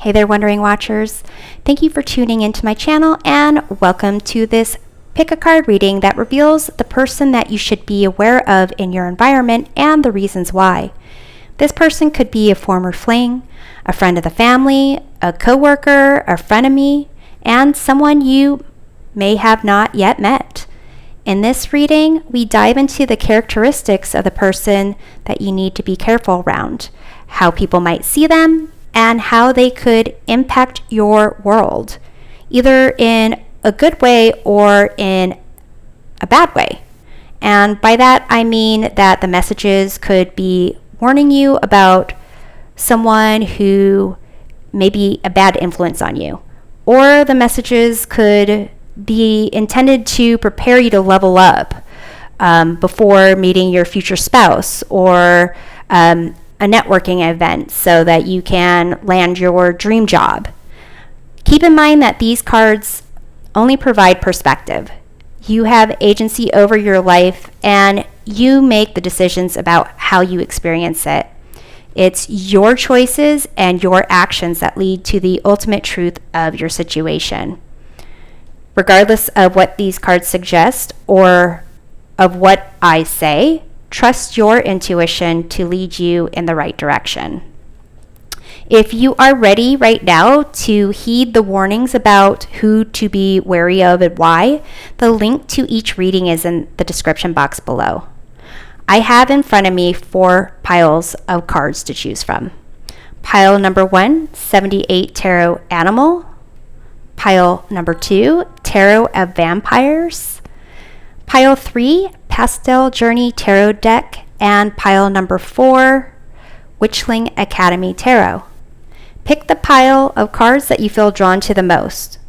Hey there, Wondering Watchers. Thank you for tuning into my channel and welcome to this pick a card reading that reveals the person that you should be aware of in your environment and the reasons why. This person could be a former fling, a friend of the family, a coworker, a frenemy, and someone you may have not yet met. In this reading, we dive into the characteristics of the person that you need to be careful around, how people might see them, and how they could impact your world, either in a good way or in a bad way. And by that, I mean that the messages could be warning you about someone who may be a bad influence on you, or the messages could be intended to prepare you to level up before meeting your future spouse or a networking event so that you can land your dream job. Keep in mind that these cards only provide perspective. You have agency over your life and you make the decisions about how you experience it. It's your choices and your actions that lead to the ultimate truth of your situation. Regardless of what these cards suggest or of what I say, trust your intuition to lead you in the right direction. If you are ready right now to heed the warnings about who to be wary of and why, the link to each reading is in the description box below. I have in front of me 4 piles of cards to choose from. Pile number 1, 78 Tarot Animal. Pile number 2, Tarot of Vampires. Pile 3, Pastel Journey Tarot Deck, and pile number 4, Witchling Academy Tarot. Pick the pile of cards that you feel drawn to the most.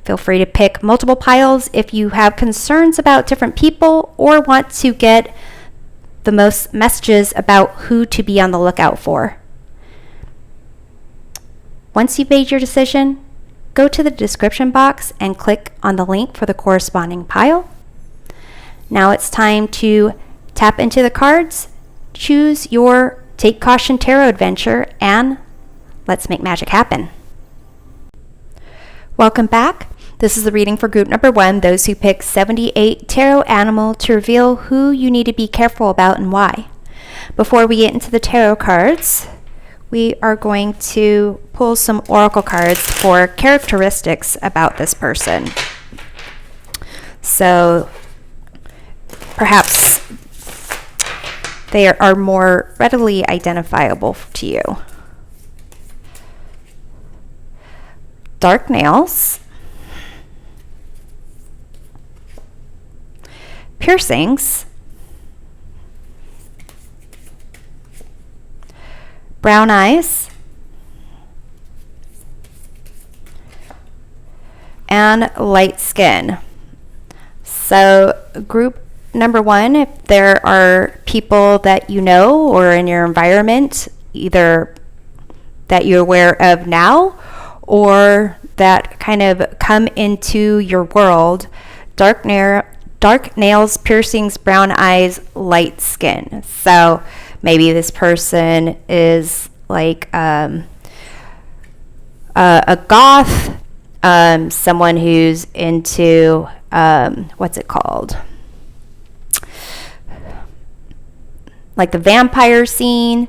Feel free to pick multiple piles if you have concerns about different people or want to get the most messages about who to be on the lookout for. Once you've made your decision, go to the description box and click on the link for the corresponding pile. Now it's time to tap into the cards, choose your Take Caution Tarot adventure, and let's make magic happen. Welcome back. This is the reading for group number 1, those who pick 78 Tarot Animal, to reveal who you need to be careful about and why. Before we get into the tarot cards, we are going to pull some oracle cards for characteristics about this person. So perhaps they are more readily identifiable to you. Dark nails, piercings, brown eyes, and light skin. So group number 1, if there are people that you know or in your environment, either that you're aware of now or that kind of come into your world, dark nails, piercings, brown eyes, light skin. So maybe this person is like a goth, someone who's into, what's it called? Like the vampire scene.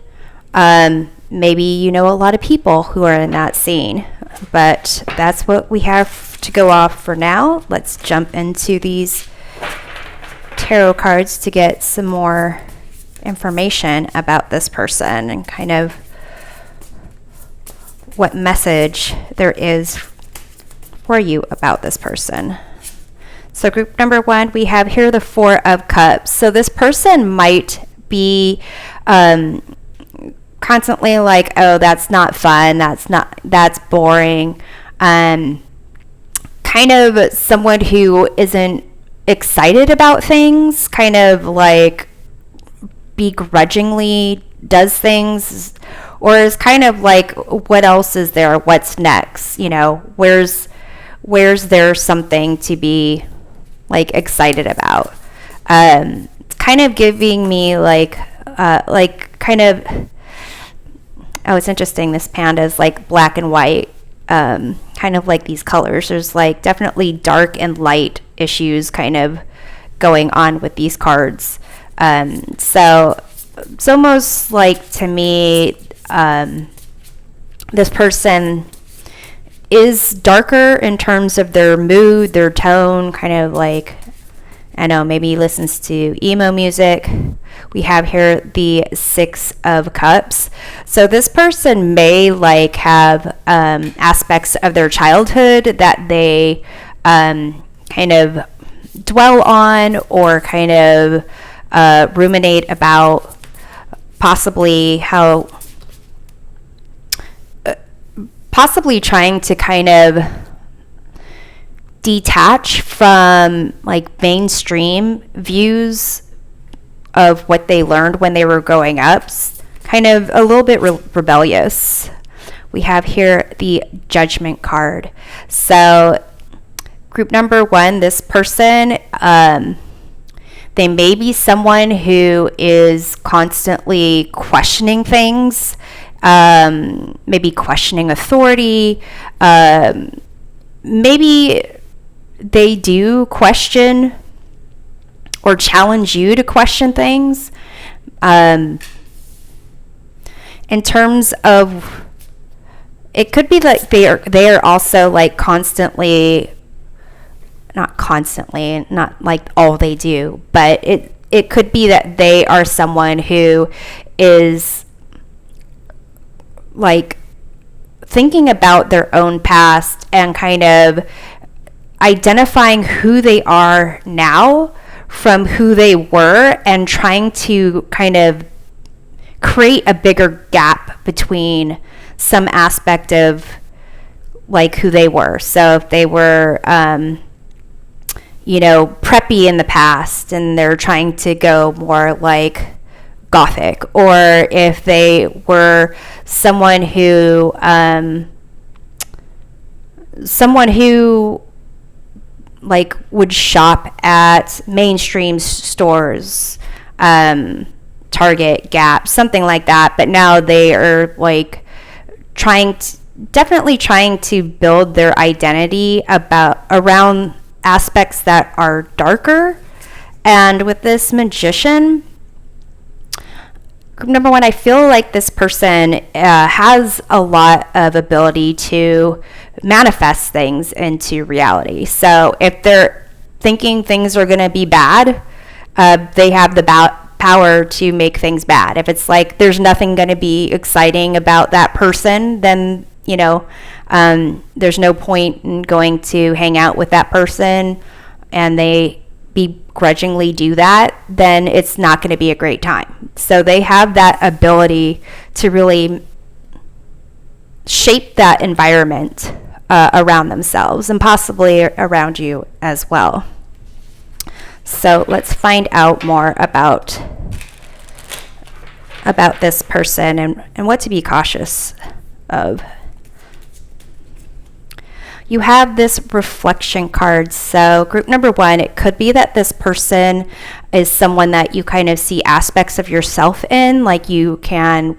Maybe you know a lot of people who are in that scene, but that's what we have to go off for now. Let's jump into these tarot cards to get some more information about this person and kind of what message there is for you about this person. So group number 1, we have here the 4 of Cups. So this person might be constantly like, oh, that's not fun, that's boring, kind of someone who isn't excited about things, kind of like begrudgingly does things, or is kind of like, what else is there, what's next, where's there something to be like excited about. It's kind of giving me like kind of, oh, it's interesting, this panda is like black and white, kind of like these colors. There's like definitely dark and light issues kind of going on with these cards. So it's almost like, to me, this person is darker in terms of their mood, their tone, kind of like, I know, maybe listens to emo music. We have here the Six of Cups. So this person may like have aspects of their childhood that they kind of dwell on or kind of ruminate about, possibly trying to kind of detach from like mainstream views of what they learned when they were growing up, kind of a little bit rebellious. We have here the Judgment card. So group number 1, this person, they may be someone who is constantly questioning things, maybe questioning authority. Maybe they do question or challenge you to question things. In terms of, it could be like they are also like constantly, not like all they do, but it could be that they are someone who is like thinking about their own past and kind of identifying who they are now from who they were, and trying to kind of create a bigger gap between some aspect of like who they were. So if they were preppy in the past and they're trying to go more like gothic, or if they were someone who like would shop at mainstream stores, Target, Gap, something like that, but now they are like definitely trying to build their identity around aspects that are darker. And with this Magician, group number 1, I feel like this person has a lot of ability to manifest things into reality. So if they're thinking things are going to be bad, they have the power to make things bad. If it's like there's nothing going to be exciting about that person, then there's no point in going to hang out with that person, and they begrudgingly do that, then it's not going to be a great time. So they have that ability to really shape that environment around themselves, and possibly around you as well. So let's find out more about this person and what to be cautious of. You have this Reflection card. So group number 1, it could be that this person is someone that you kind of see aspects of yourself in, like you can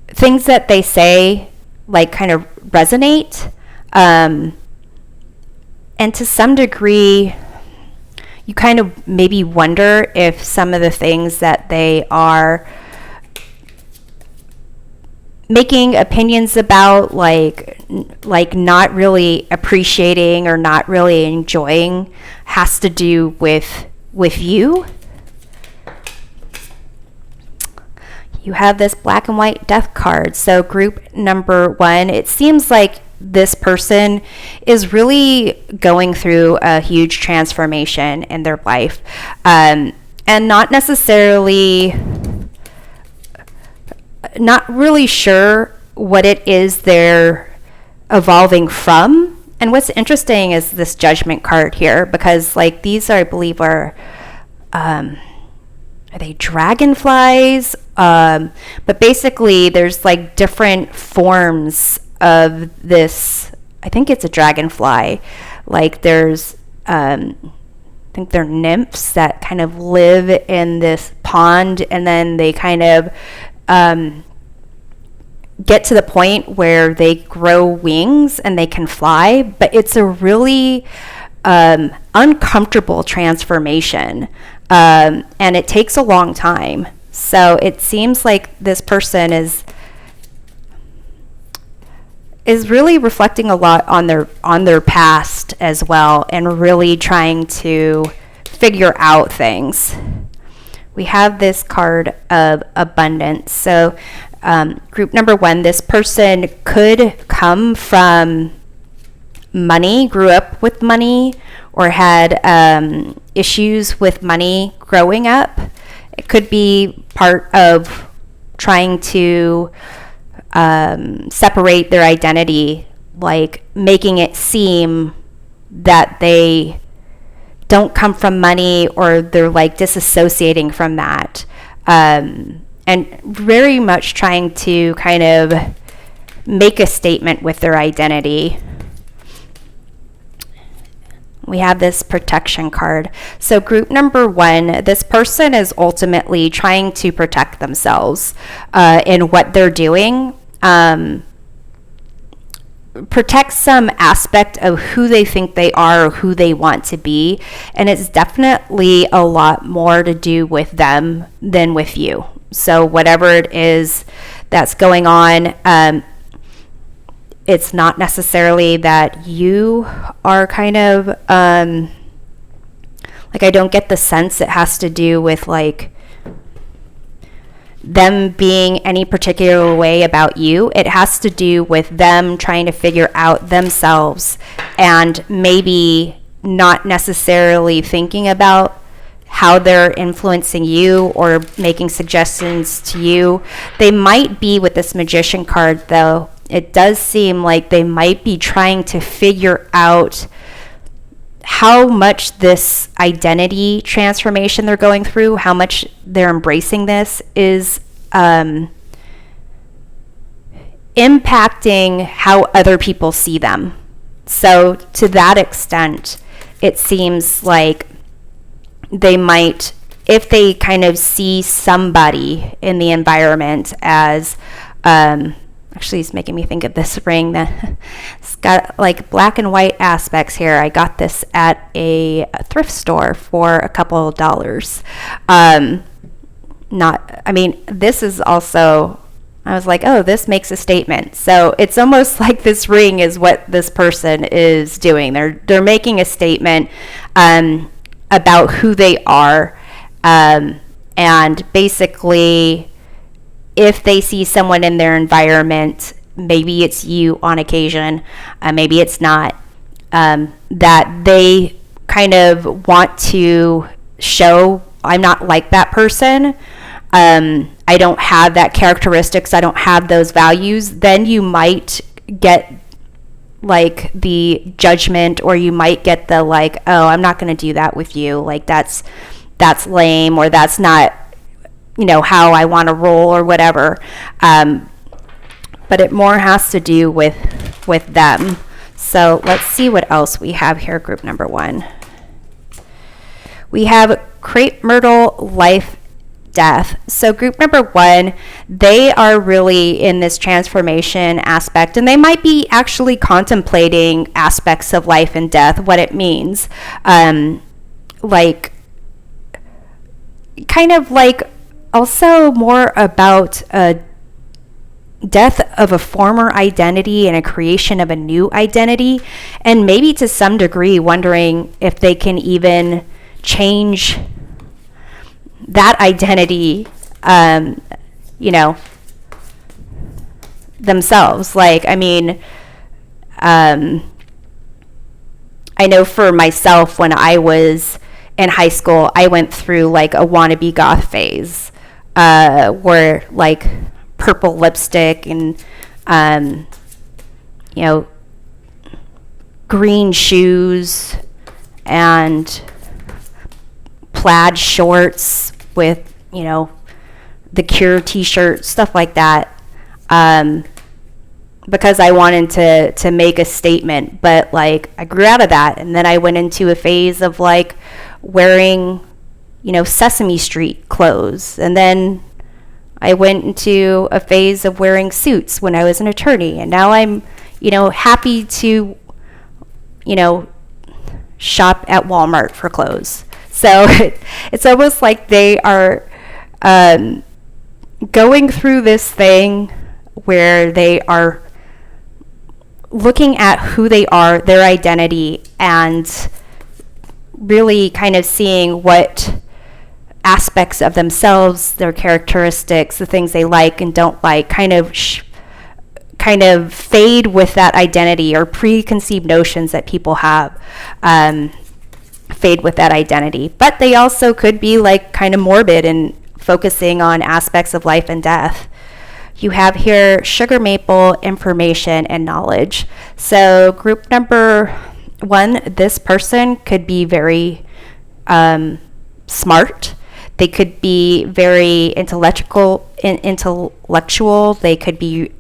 things that they say like kind of resonate, and to some degree you kind of maybe wonder if some of the things that they are making opinions about, like not really appreciating or not really enjoying, has to do with you. You have this Black and White Death card. So group number 1, it seems like this person is really going through a huge transformation in their life, and not really sure what it is they're evolving from. And what's interesting is this Judgment card here, because like these are, I believe, are they dragonflies? But basically there's like different forms of this. I think it's a dragonfly. Like there's I think they're nymphs that kind of live in this pond, and then they kind of get to the point where they grow wings and they can fly, but it's a really uncomfortable transformation, and it takes a long time. So it seems like this person is really reflecting a lot on their past as well, and really trying to figure out things. We have this card of abundance. So group number 1, this person could come from money, grew up with money, or had issues with money growing up. It could be part of trying to separate their identity, like making it seem that they don't come from money, or they're like disassociating from that, and very much trying to kind of make a statement with their identity. We have this protection card. So group number 1, this person is ultimately trying to protect themselves in what they're doing. Protect some aspect of who they think they are or who they want to be. And it's definitely a lot more to do with them than with you. So whatever it is that's going on, it's not necessarily that you are kind of, like, I don't get the sense it has to do with like them being any particular way about you. It has to do with them trying to figure out themselves, and maybe not necessarily thinking about how they're influencing you or making suggestions to you. They might be, with this magician card though, it does seem like they might be trying to figure out how much this identity transformation they're going through, how much they're embracing this, is impacting how other people see them. So to that extent, it seems like they might, if they kind of see somebody in the environment as, actually it's making me think of this ring that it's got like black and white aspects here. I got this at a thrift store for a couple of dollars. This is also, I was like, oh, this makes a statement. So it's almost like this ring is what this person is doing. They're making a statement about who they are, and basically, if they see someone in their environment, maybe it's you on occasion, maybe it's not, that they kind of want to show, I'm not like that person, I don't have that characteristics, I don't have those values, then you might get like the judgment, or you might get the like, oh, I'm not going to do that with you, like that's lame, or that's not, how I want to roll, or whatever. But it more has to do with them. So let's see what else we have here. Group number 1. We have crepe myrtle, life, death. So group number 1, they are really in this transformation aspect, and they might be actually contemplating aspects of life and death, what it means. Like, kind of like, also more about a death of a former identity and a creation of a new identity, and maybe to some degree wondering if they can even change that identity, themselves. Like, I know for myself, when I was in high school, I went through like a wannabe goth phase, where like purple lipstick and green shoes and plaid shorts with the Cure t-shirt, stuff like that, because I wanted to make a statement. But like, I grew out of that, and then I went into a phase of like wearing Sesame Street clothes, and then I went into a phase of wearing suits when I was an attorney, and now I'm, happy to, shop at Walmart for clothes. So it's almost like they are going through this thing where they are looking at who they are, their identity, and really kind of seeing what aspects of themselves, their characteristics, the things they like and don't like, kind of fade with that identity, or preconceived notions that people have fade with that identity. But they also could be like kind of morbid and focusing on aspects of life and death. You have here sugar maple, information, and knowledge. So group number 1, this person could be very smart. They could be very intellectual. They could be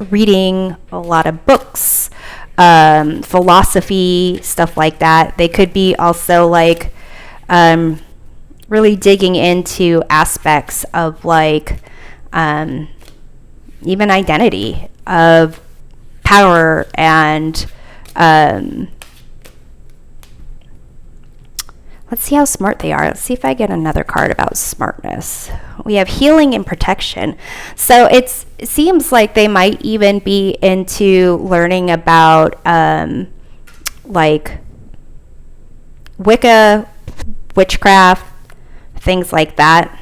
reading a lot of books, philosophy, stuff like that. They could be also like really digging into aspects of like even identity, of power, and let's see how smart they are. Let's see if I get another card about smartness. We have healing and protection. So it seems like they might even be into learning about like Wicca, witchcraft, things like that.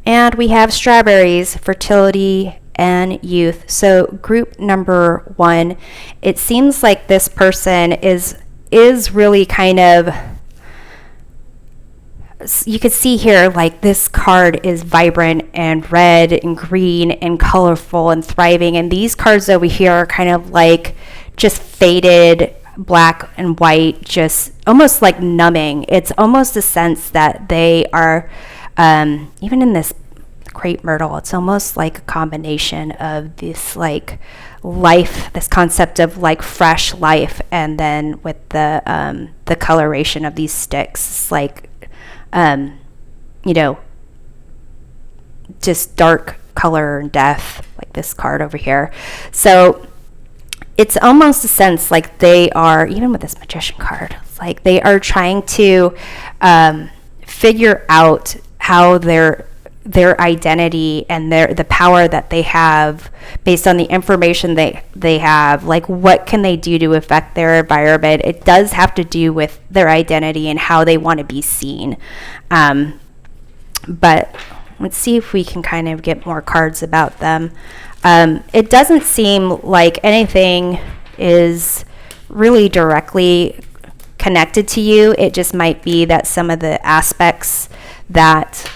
And we have strawberries, fertility, and youth. So group number 1, it seems like this person is really kind of, you could see here, like this card is vibrant and red and green and colorful and thriving, and these cards over here are kind of like just faded black and white, just almost like numbing. It's almost a sense that they are even in this crepe myrtle, it's almost like a combination of this like life, this concept of like fresh life, and then with the coloration of these sticks, it's like just dark color and death, like this card over here. So it's almost a sense like they are, even with this magician card, it's like they are trying to figure out how their identity and the power that they have based on the information they have, like what can they do to affect their environment. It does have to do with their identity and how they want to be seen. But let's see if we can kind of get more cards about them. It doesn't seem like anything is really directly connected to you. It just might be that some of the aspects that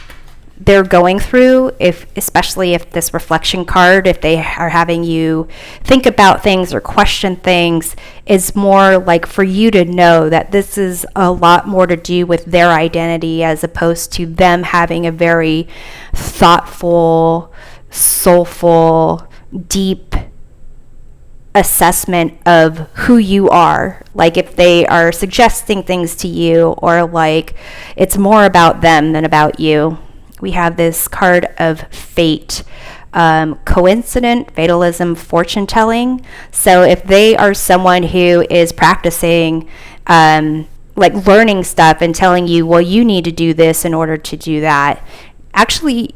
they're going through, especially if this reflection card, if they are having you think about things or question things, is more like for you to know that this is a lot more to do with their identity, as opposed to them having a very thoughtful, soulful, deep assessment of who you are. Like if they are suggesting things to you, or like it's more about them than about you. We have this card of fate, coincident, fatalism, fortune telling. So if they are someone who is practicing like learning stuff and telling you, well, you need to do this in order to do that, actually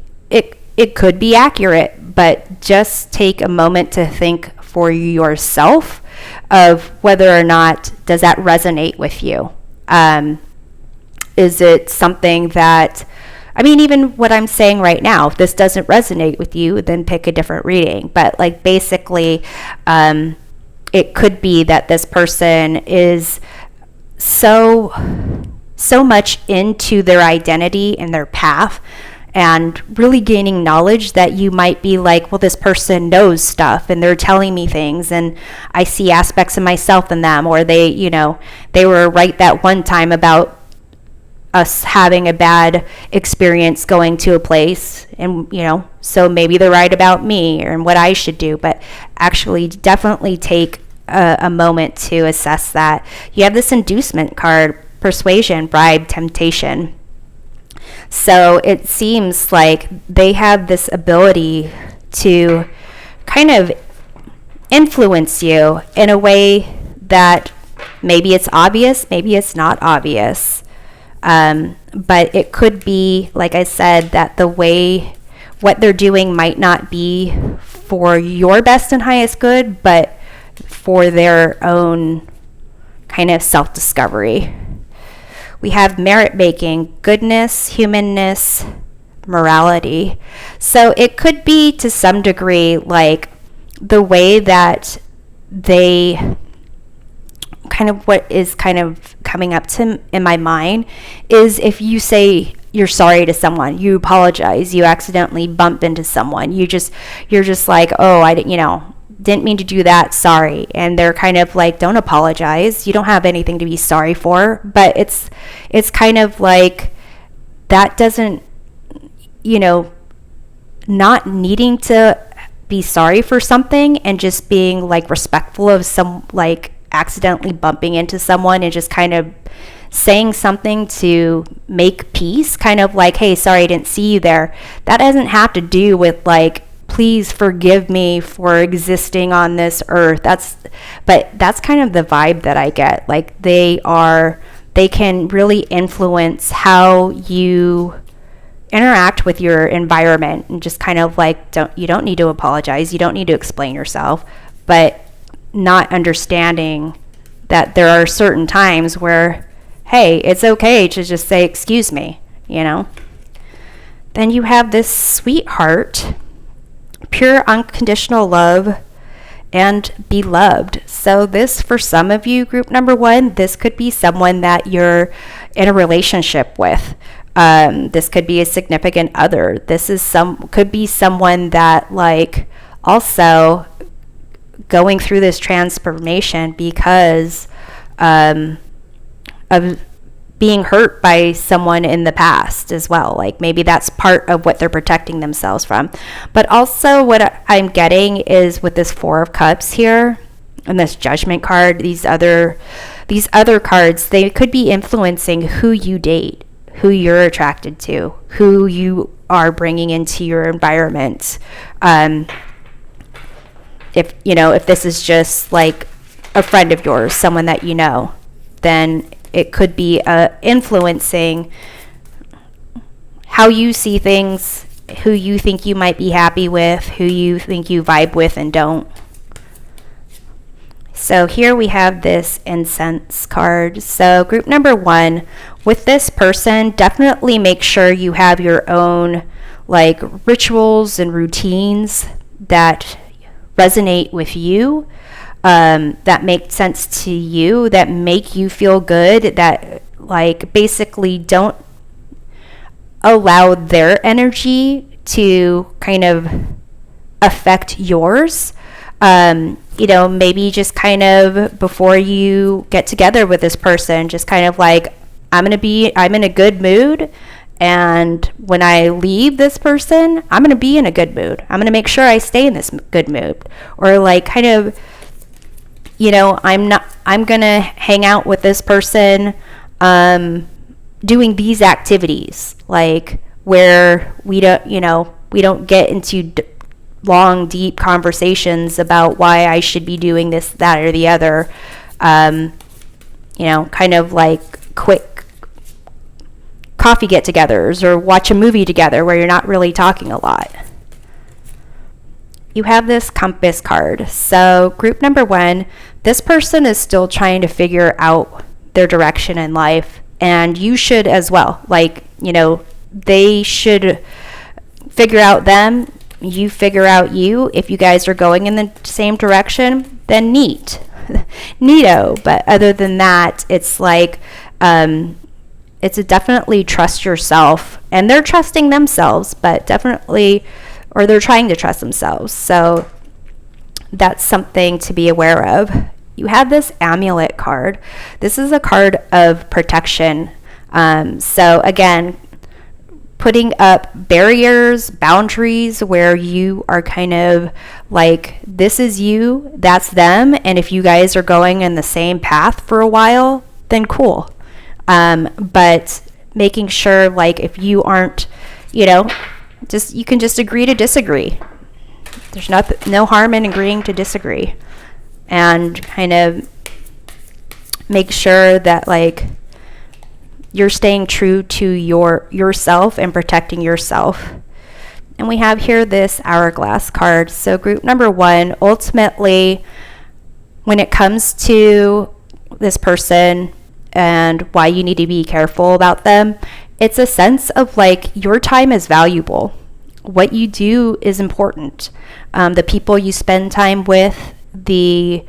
it could be accurate, but just take a moment to think for yourself of whether or not does that resonate with you. Is it something that, I mean, even what I'm saying right now, if this doesn't resonate with you, then pick a different reading. But like basically, it could be that this person is so much into their identity and their path and really gaining knowledge that you might be like, well, this person knows stuff and they're telling me things and I see aspects of myself in them, or they were right that one time about us having a bad experience going to a place, and so maybe they're right about me and what I should do. But actually definitely take a moment to assess that. You have this inducement card, persuasion, bribe, temptation. So it seems like they have this ability to kind of influence you in a way that maybe it's obvious, maybe it's not obvious. But it could be, like I said, that the way what they're doing might not be for your best and highest good, but for their own kind of self-discovery. We have merit making, goodness, humanness, morality. So it could be to some degree like the way that they kind of what is kind of coming up to in my mind is if you say you're sorry to someone, you apologize, you accidentally bump into someone, you're just like, oh, I didn't mean to do that, sorry. And they're kind of like, don't apologize, you don't have anything to be sorry for. But it's kind of like that doesn't, not needing to be sorry for something and just being like respectful of some, like accidentally bumping into someone and just kind of saying something to make peace, kind of like, hey, sorry, I didn't see you there. That doesn't have to do with like, please forgive me for existing on this earth. But that's kind of the vibe that I get. Like they can really influence how you interact with your environment, and just kind of like, you don't need to apologize, you don't need to explain yourself, but not understanding that there are certain times where, hey, it's okay to just say, excuse me, Then you have this sweetheart, pure unconditional love, and beloved. So this, for some of you, group number 1, this could be someone that you're in a relationship with. This could be a significant other. Could be someone that like also going through this transformation because of being hurt by someone in the past as well. Like maybe that's part of what they're protecting themselves from. But also what I'm getting is with this 4 of Cups here and this Judgment card, these other cards, they could be influencing who you date, who you're attracted to, who you are bringing into your environment. If this is just like a friend of yours, someone that then it could be influencing how you see things, who you think you might be happy with, who you think you vibe with and don't. So here we have this Incense card. So group number 1, with this person, definitely make sure you have your own like rituals and routines that resonate with you, that make sense to you, that make you feel good, that like basically don't allow their energy to kind of affect yours. Maybe just kind of before you get together with this person, just kind of like, I'm in a good mood, and when I leave this person, I'm going to be in a good mood. I'm going to make sure I stay in this good mood. Or like kind of, I'm going to hang out with this person doing these activities, like where we don't get into long, deep conversations about why I should be doing this, that, or the other. Kind of like quick coffee get-togethers or watch a movie together where you're not really talking a lot. You have this Compass card. So group number 1, this person is still trying to figure out their direction in life, and you should as well. Like, they should figure out them, you figure out you. If you guys are going in the same direction, then neat. Neato. But other than that, it's like, it's a definitely trust yourself, and they're trusting themselves, but definitely, or they're trying to trust themselves. So that's something to be aware of. You have this Amulet card. This is a card of protection. So again, putting up barriers, boundaries where you are kind of like, this is you, that's them, and if you guys are going in the same path for a while, then cool. But making sure, like, if you aren't, you can just agree to disagree. There's no harm in agreeing to disagree, and kind of make sure that, like, you're staying true to yourself and protecting yourself. And we have here this hourglass card. So group number 1, ultimately, when it comes to this person and why you need to be careful about them, it's a sense of, like, your time is valuable. What you do is important. The people you spend time with, the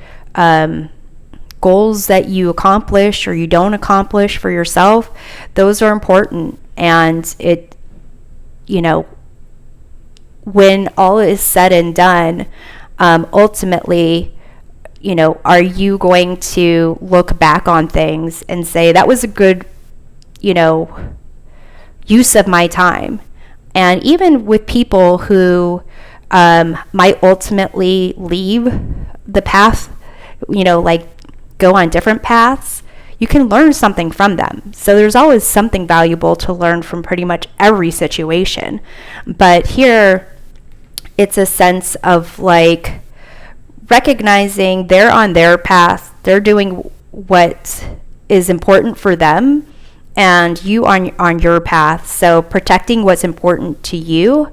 goals that you accomplish or you don't accomplish for yourself, those are important. And it, when all is said and done, ultimately, are you going to look back on things and say, that was a good, use of my time? And even with people who might ultimately leave the path, like go on different paths, you can learn something from them. So there's always something valuable to learn from pretty much every situation. But here, it's a sense of, like, recognizing they're on their path, they're doing what is important for them, and you on your path. So protecting what's important to you,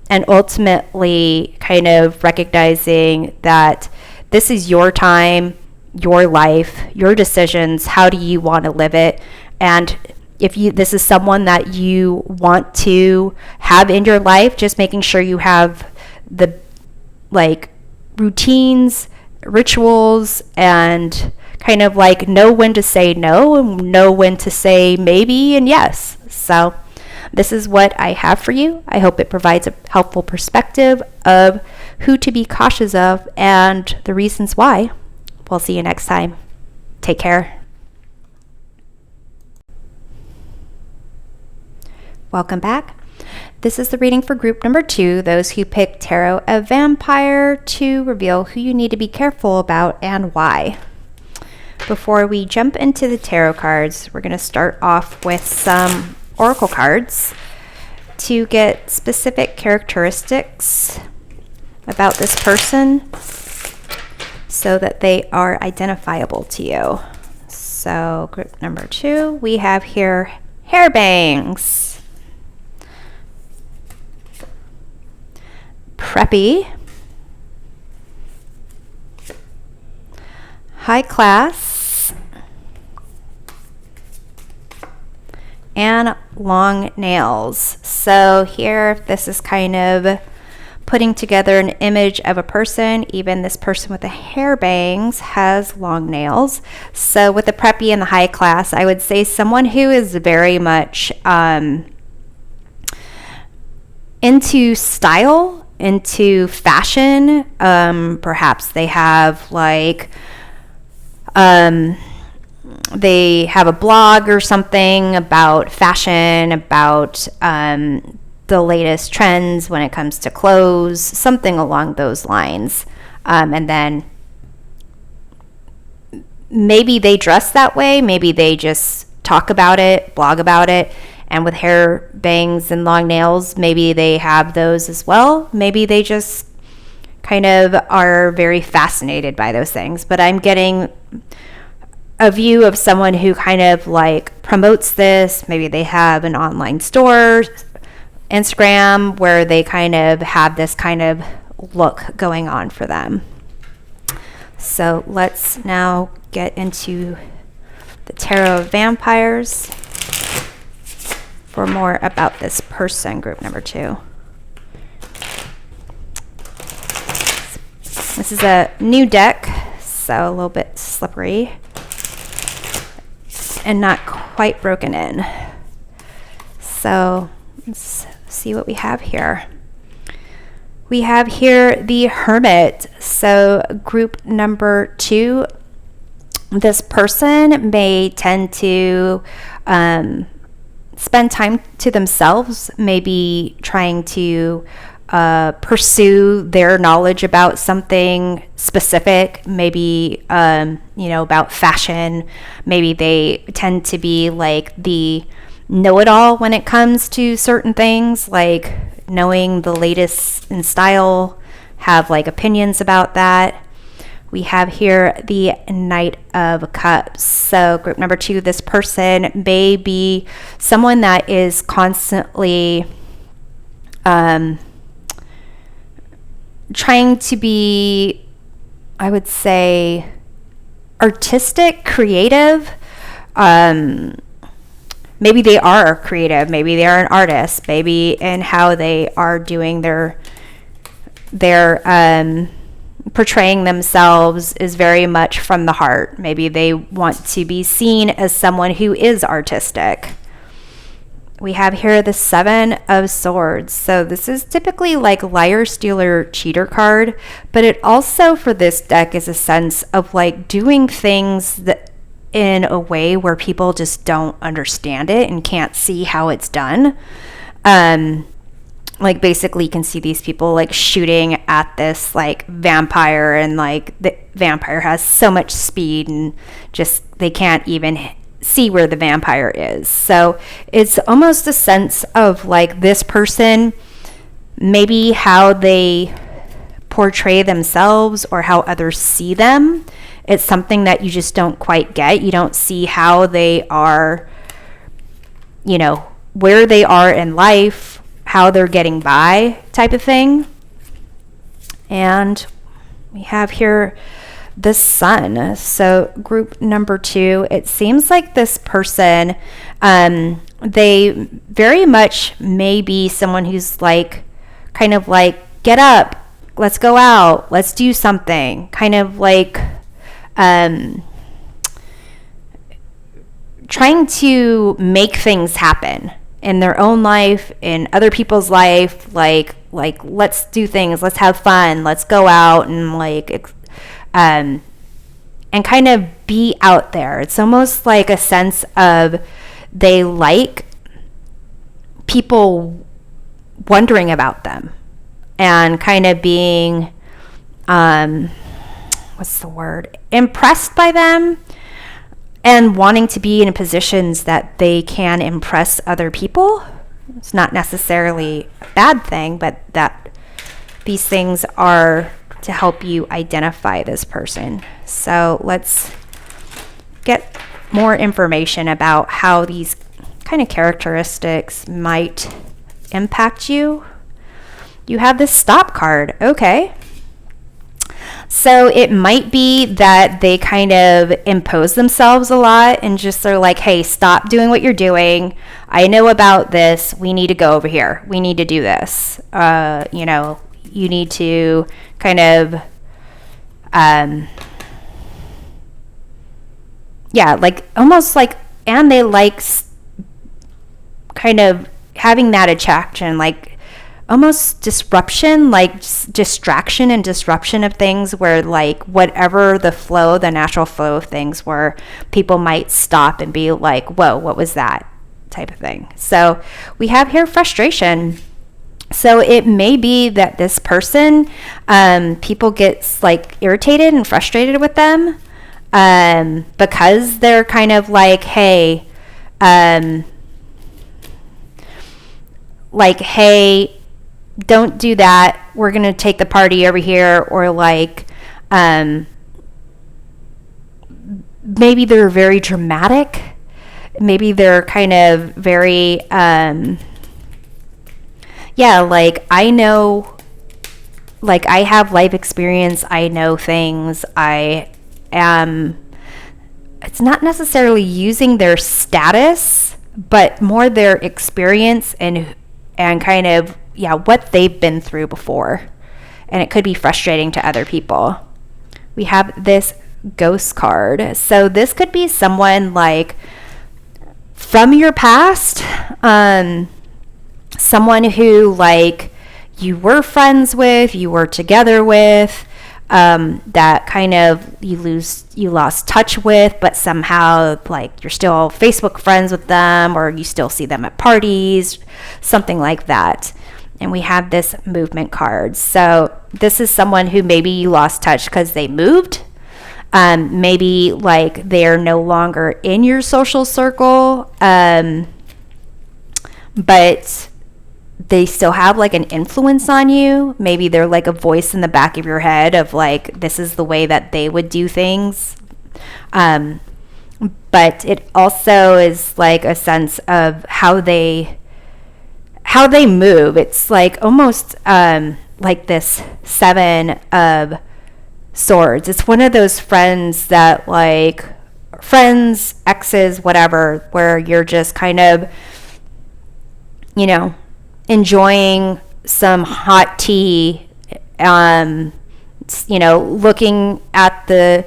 and ultimately kind of recognizing that this is your time, your life, your decisions. How do you want to live it? And if this is someone that you want to have in your life, just making sure you have the, like, routines, rituals, and kind of, like, know when to say no and know when to say maybe and yes. So this is what I have for you. I hope it provides a helpful perspective of who to be cautious of and the reasons why. We'll see you next time. Take care. Welcome back. This is the reading for group number 2, those who pick Tarot of Vampire, to reveal who you need to be careful about and why. Before we jump into the tarot cards, we're going to start off with some oracle cards to get specific characteristics about this person so that they are identifiable to you. So group number 2, we have here hair bangs, preppy, high class, and long nails. So here, this is kind of putting together an image of a person. Even this person with the hair bangs has long nails. So with the preppy and the high class, I would say someone who is very much into style, into fashion. Perhaps they have, like, they have a blog or something about fashion, about the latest trends when it comes to clothes, something along those lines. And then maybe they dress that way, maybe they just talk about it, blog about it. And with hair bangs and long nails, maybe they have those as well. Maybe they just kind of are very fascinated by those things. But I'm getting a view of someone who kind of, like, promotes this. Maybe they have an online store, Instagram, where they kind of have this kind of look going on for them. So let's now get into the Tarot of Vampires for more about this person, group number 2. This is a new deck, so a little bit slippery and not quite broken in. So let's see what we have here. We have here the Hermit. So group number 2, this person may tend to spend time to themselves, maybe trying to pursue their knowledge about something specific, maybe about fashion. Maybe they tend to be like the know-it-all when it comes to certain things, like knowing the latest in style, have like opinions about that. We have here the Knight of Cups. So group number 2, this person may be someone that is constantly trying to be, I would say, artistic, creative. Maybe they are creative. Maybe they are an artist. Maybe in how they are doing their portraying themselves is very much from the heart. Maybe they want to be seen as someone who is artistic. We have here the 7 of Swords. So this is typically like liar, stealer, cheater card, but it also for this deck is a sense of like doing things that in a way where people just don't understand it and can't see how it's done. Like basically you can see these people like shooting at this like vampire, and like the vampire has so much speed and just they can't even see where the vampire is. So it's almost a sense of like this person, maybe how they portray themselves or how others see them. It's something that you just don't quite get. You don't see how they are, you know, where they are in life, how they're getting by type of thing. And we have here the Sun. So group number 2, it seems like this person, they very much may be someone who's like, kind of like, get up, let's go out, let's do something. Kind of like, trying to make things happen in their own life, in other people's life, like let's do things, let's have fun, let's go out and like and kind of be out there. It's almost like a sense of they like people wondering about them and kind of being what's the word, impressed by them, and wanting to be in positions that they can impress other people. It's not necessarily a bad thing, but that these things are to help you identify this person. So let's get more information about how these kind of characteristics might impact you. You have this Stop card. Okay. So it might be that they kind of impose themselves a lot and just are like, hey, stop doing what you're doing. I know about this. We need to go over here. We need to do this. You know, you need to kind of, yeah, like almost like, and they like kind of having that attraction, like almost disruption, like distraction and disruption of things where like whatever the flow, the natural flow of things, where people might stop and be like, whoa, what was that type of thing. So we have here frustration. So it may be that this person, people get like irritated and frustrated with them because they're kind of like, hey, don't do that. We're going to take the party over here. Or like, maybe they're very dramatic. Maybe they're kind of very, yeah, like I know, like I have life experience. I know things. I am, it's not necessarily using their status, but more their experience and kind of, yeah, what they've been through before. And it could be frustrating to other people. We have this Ghost card. So this could be someone like from your past, someone who like you were friends with, you were together with, that kind of you lost touch with, but somehow like you're still Facebook friends with them, or you still see them at parties, something like that. And we have this Movement card. So this is someone who maybe you lost touch because they moved. Maybe like they're no longer in your social circle. but they still have like an influence on you. Maybe they're like a voice in the back of your head of like, this is the way that they would do things. But it also is like a sense of how they move. It's like almost like this 7 of Swords. It's one of those friends that like friends, exes, whatever, where you're just kind of, you know, enjoying some hot tea, you know, looking outside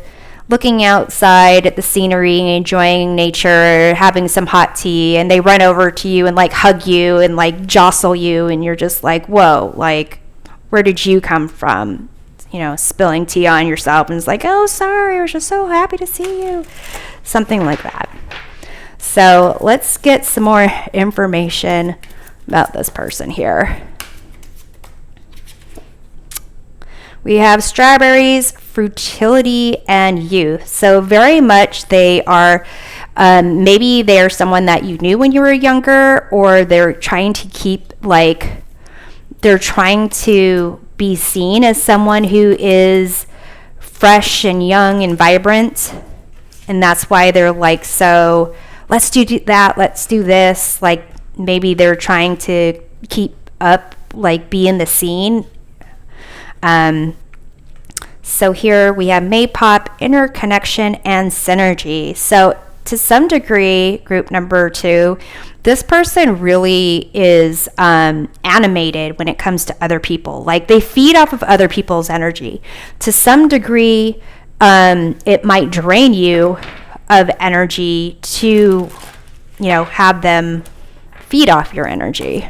at the scenery, enjoying nature, having some hot tea, and they run over to you and like hug you and like jostle you, and you're just like, whoa, like, where did you come from? You know, spilling tea on yourself, and it's like, oh, sorry, I was just so happy to see you. Something like that. So let's get some more information about this person here. We have strawberries, fruitility, and youth. So very much they are, maybe they're someone that you knew when you were younger, or they're trying to keep like, they're trying to be seen as someone who is fresh and young and vibrant. And that's why they're like, so let's do that, let's do this. Like maybe they're trying to keep up, like be in the scene. So here we have Maypop, interconnection, and synergy. So to some degree, group number 2, this person really is animated when it comes to other people. Like they feed off of other people's energy. To some degree, it might drain you of energy to, you know, have them feed off your energy.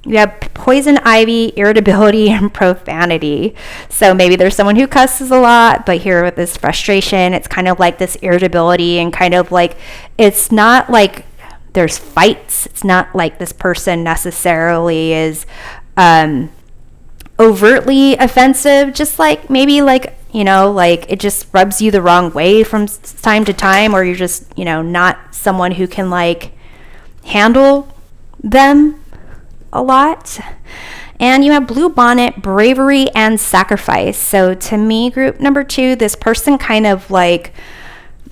You have poison ivy, irritability, and profanity. So maybe there's someone who cusses a lot, but here with this frustration, it's kind of like this irritability, and kind of like, it's not like there's fights. It's not like this person necessarily is overtly offensive, just like maybe like, you know, like it just rubs you the wrong way from time to time, or you're just, you know, not someone who can like handle them a lot. And you have blue bonnet, bravery, and sacrifice. So to me, group number 2, this person kind of like,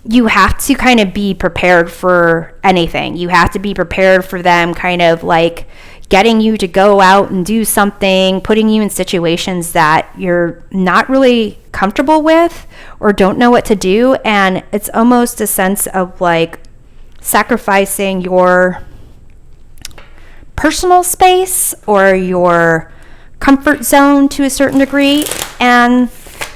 you have to kind of be prepared for anything. You have to be prepared for them kind of like getting you to go out and do something, putting you in situations that you're not really comfortable with or don't know what to do. And it's almost a sense of like sacrificing your personal space or your comfort zone to a certain degree. And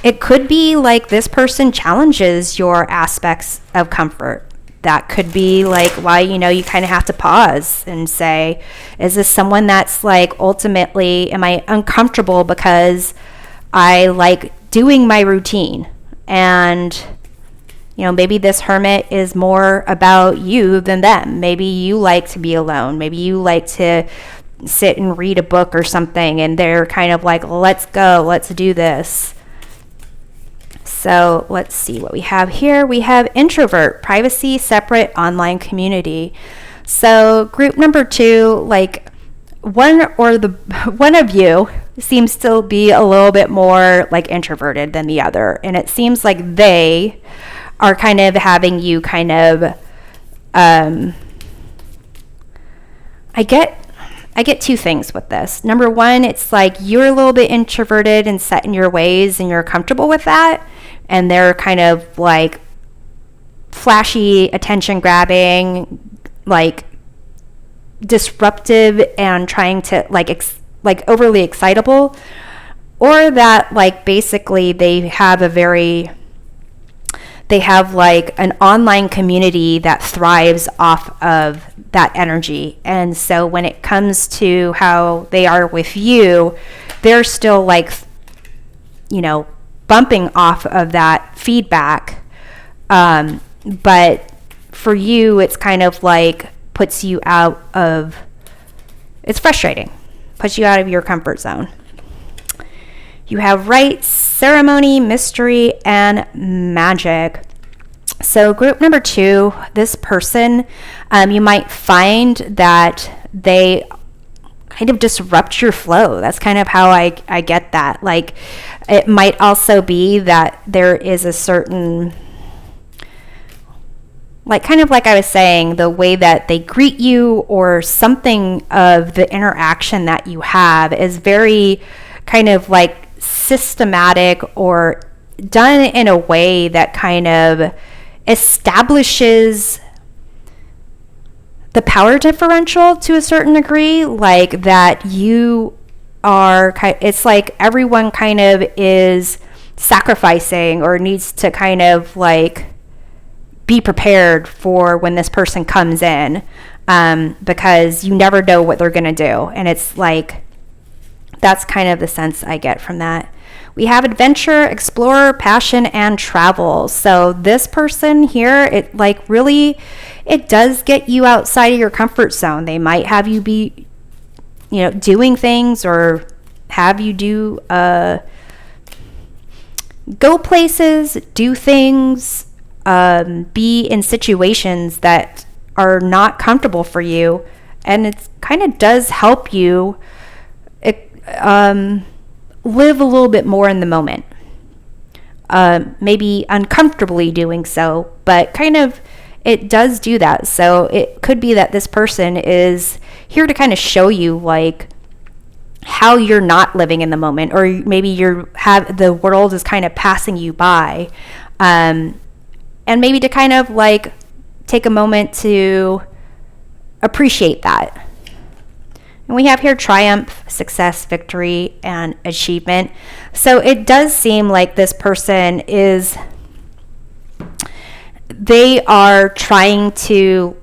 it could be like this person challenges your aspects of comfort. That could be like why, you know, you kind of have to pause and say, is this someone that's like, ultimately, am I uncomfortable because I like doing my routine? And, you know, maybe this hermit is more about you than them. Maybe you like to be alone. Maybe you like to sit and read a book or something, and they're kind of like, let's go, let's do this. So let's see what we have here. We have introvert, privacy, separate, online community. So group number 2, like one of you seems to be a little bit more like introverted than the other. And it seems like they are kind of having you kind of, I get 2 things with this. Number 1, it's like you're a little bit introverted and set in your ways and you're comfortable with that. And they're kind of like flashy, attention grabbing, like disruptive and trying to like overly excitable. Or that like basically they have like an online community that thrives off of that energy. And so when it comes to how they are with you, they're still like, you know, bumping off of that feedback. But for you, it's kind of like puts you out of, it's frustrating, puts you out of your comfort zone. You have rites, ceremony, mystery, and magic. So group number 2, this person, you might find that they kind of disrupt your flow. That's kind of how I get that. Like, it might also be that there is a certain, like, kind of like I was saying, the way that they greet you or something of the interaction that you have is very kind of like systematic or done in a way that kind of establishes the power differential to a certain degree, like that you are it's like everyone kind of is sacrificing or needs to kind of like be prepared for when this person comes in, because you never know what they're going to do. And it's like, that's kind of the sense I get from that. We have adventure, explorer, passion, and travel. So this person here, it like really, it does get you outside of your comfort zone. They might have you be, doing things, or have you do, go places, do things, be in situations that are not comfortable for you. And it kind of does help you live a little bit more in the moment. Maybe uncomfortably doing so, but kind of it does do that. So it could be that this person is here to kind of show you like how you're not living in the moment, or maybe the world is kind of passing you by, and maybe to kind of like take a moment to appreciate that. And we have here triumph, success, victory, and achievement. So it does seem like this person they are trying to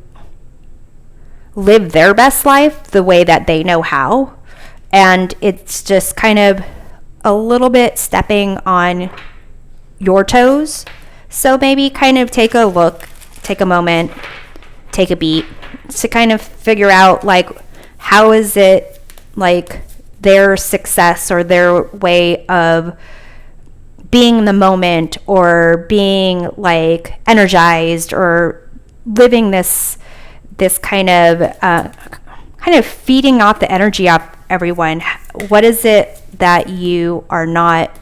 live their best life the way that they know how. And it's just kind of a little bit stepping on your toes. So maybe kind of take a look, take a moment, take a beat to kind of figure out like, how is it like their success or their way of being in the moment, or being like energized, or living this kind of feeding off the energy of everyone. What is it that you are not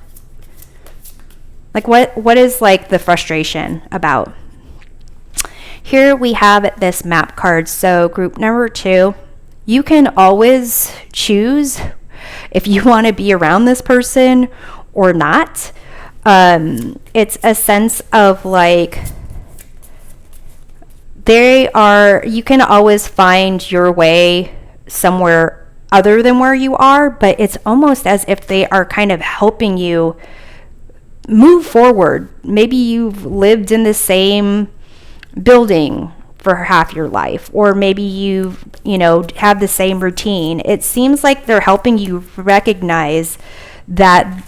like? What is like the frustration about? Here we have this map card. So group number 2, you can always choose if you want to be around this person or not. It's a sense of like you can always find your way somewhere other than where you are, but it's almost as if they are kind of helping you move forward. Maybe you've lived in the same building for half your life, or maybe you have the same routine. It seems like they're helping you recognize that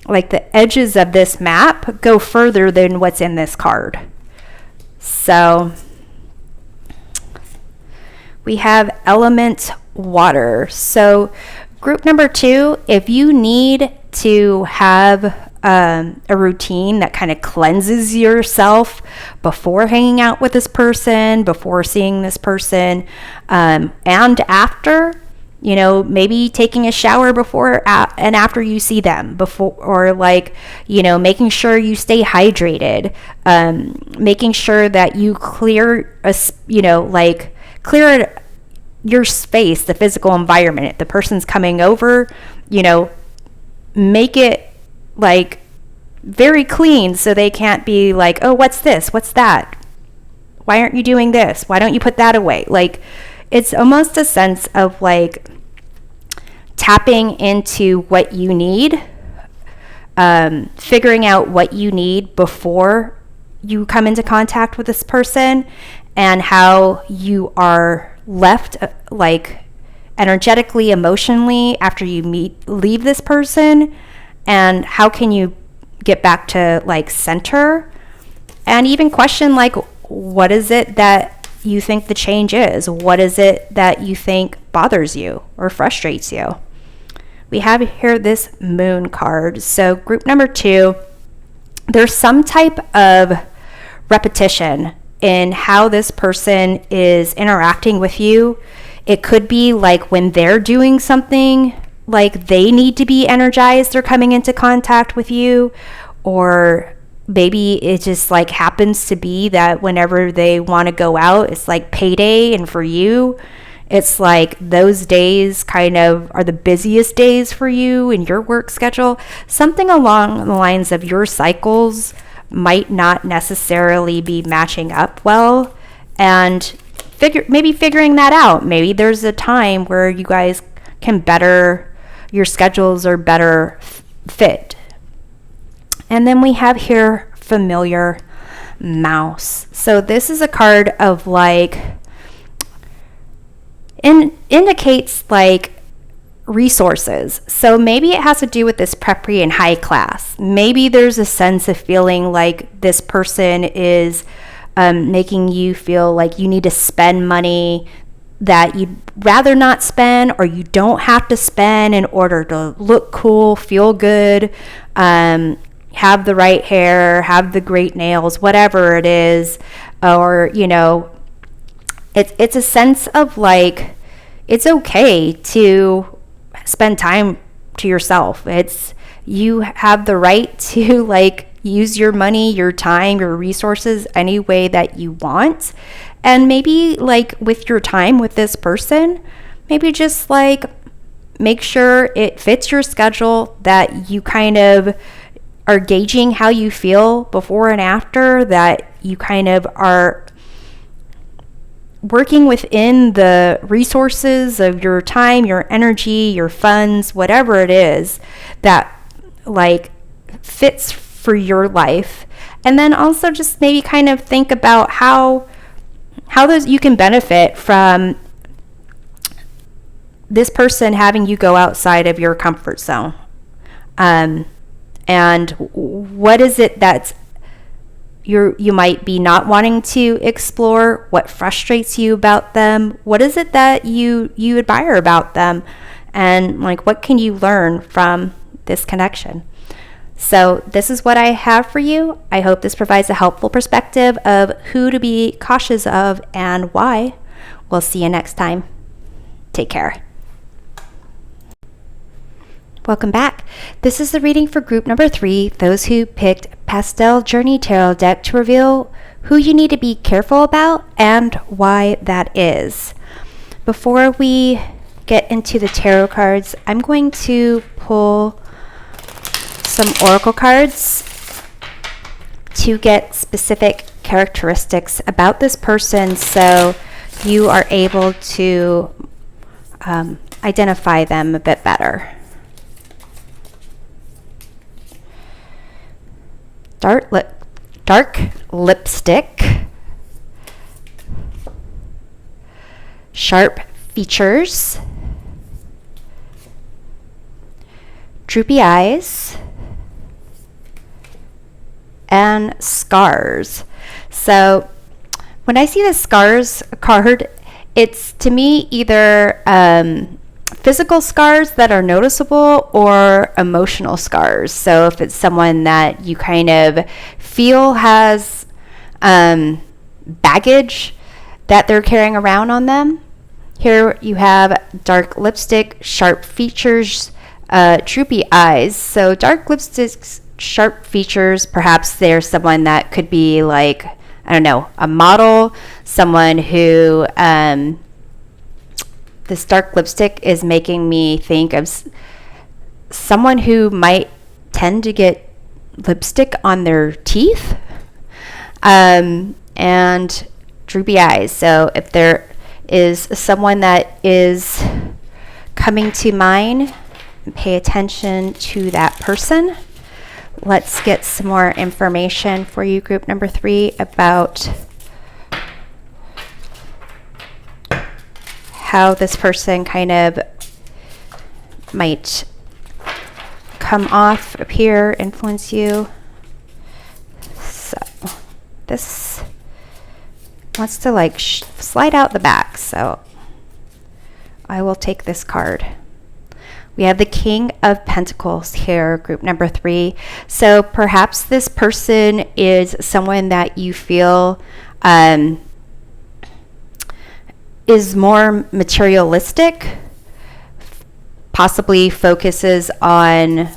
like the edges of this map go further than what's in this card. So we have element water. So group number 2, if you need to have a routine that kind of cleanses yourself before hanging out with this person, before seeing this person, and after, maybe taking a shower before and after you see them, before, or like, making sure you stay hydrated, making sure that you clear your space, the physical environment. If the person's coming over, make it like very clean, so they can't be like, oh, what's this? What's that? Why aren't you doing this? Why don't you put that away? Like, it's almost a sense of like tapping into what you need, figuring out what you need before you come into contact with this person, and how you are left like energetically, emotionally after you leave this person, and how can you get back to like center, and even question like, what is it that you think the change is? What is it that you think bothers you or frustrates you? We have here this moon card. So group number 2, there's some type of repetition in how this person is interacting with you. It could be like when they're doing something, like they need to be energized, they're coming into contact with you, or maybe it just like happens to be that whenever they want to go out, it's like payday, and for you, it's like those days kind of are the busiest days for you in your work schedule. Something along the lines of your cycles might not necessarily be matching up well, and figuring that out. Maybe there's a time where you guys can your schedules are better fit. And then we have here familiar mouse. So this is a card of like, indicates like resources. So maybe it has to do with this preppy and high class. Maybe there's a sense of feeling like this person is making you feel like you need to spend money that you'd rather not spend, or you don't have to spend in order to look cool, feel good, have the right hair, have the great nails, whatever it is. Or, you know, it's a sense of like, it's okay to spend time to yourself. You have the right to like use your money, your time, your resources any way that you want. And maybe like with your time with this person, maybe just like make sure it fits your schedule, that you kind of are gauging how you feel before and after, that you kind of are working within the resources of your time, your energy, your funds, whatever it is that like fits for your life. And then also just maybe kind of think about how those you can benefit from this person having you go outside of your comfort zone. And what is it that's you might be not wanting to explore? What frustrates you about them? What is it that you admire about them? And like, what can you learn from this connection? So this is what I have for you. I hope this provides a helpful perspective of who to be cautious of and why. We'll see you next time. Take care. Welcome back. This is the reading for group number 3, those who picked Pastel Journey Tarot deck, to reveal who you need to be careful about and why that is. Before we get into the tarot cards, I'm going to pull some oracle cards to get specific characteristics about this person so you are able to identify them a bit better. Dark lipstick, sharp features, droopy eyes, and scars. So when I see the scars card, it's to me either physical scars that are noticeable or emotional scars. So if it's someone that you kind of feel has baggage that they're carrying around on them. Here you have dark lipstick, sharp features, droopy eyes. So dark lipsticks, sharp features, perhaps they're someone that could be like, I don't know, a model, someone who this dark lipstick is making me think of someone who might tend to get lipstick on their teeth, and droopy eyes. So if there is someone that is coming to mind, pay attention to that person. Let's get some more information for you, group number 3, about how this person kind of might come off, appear, influence you. So this wants to like slide out the back, so I will take this card. We have the King of Pentacles here, group number 3. So perhaps this person is someone that you feel is more materialistic, possibly focuses on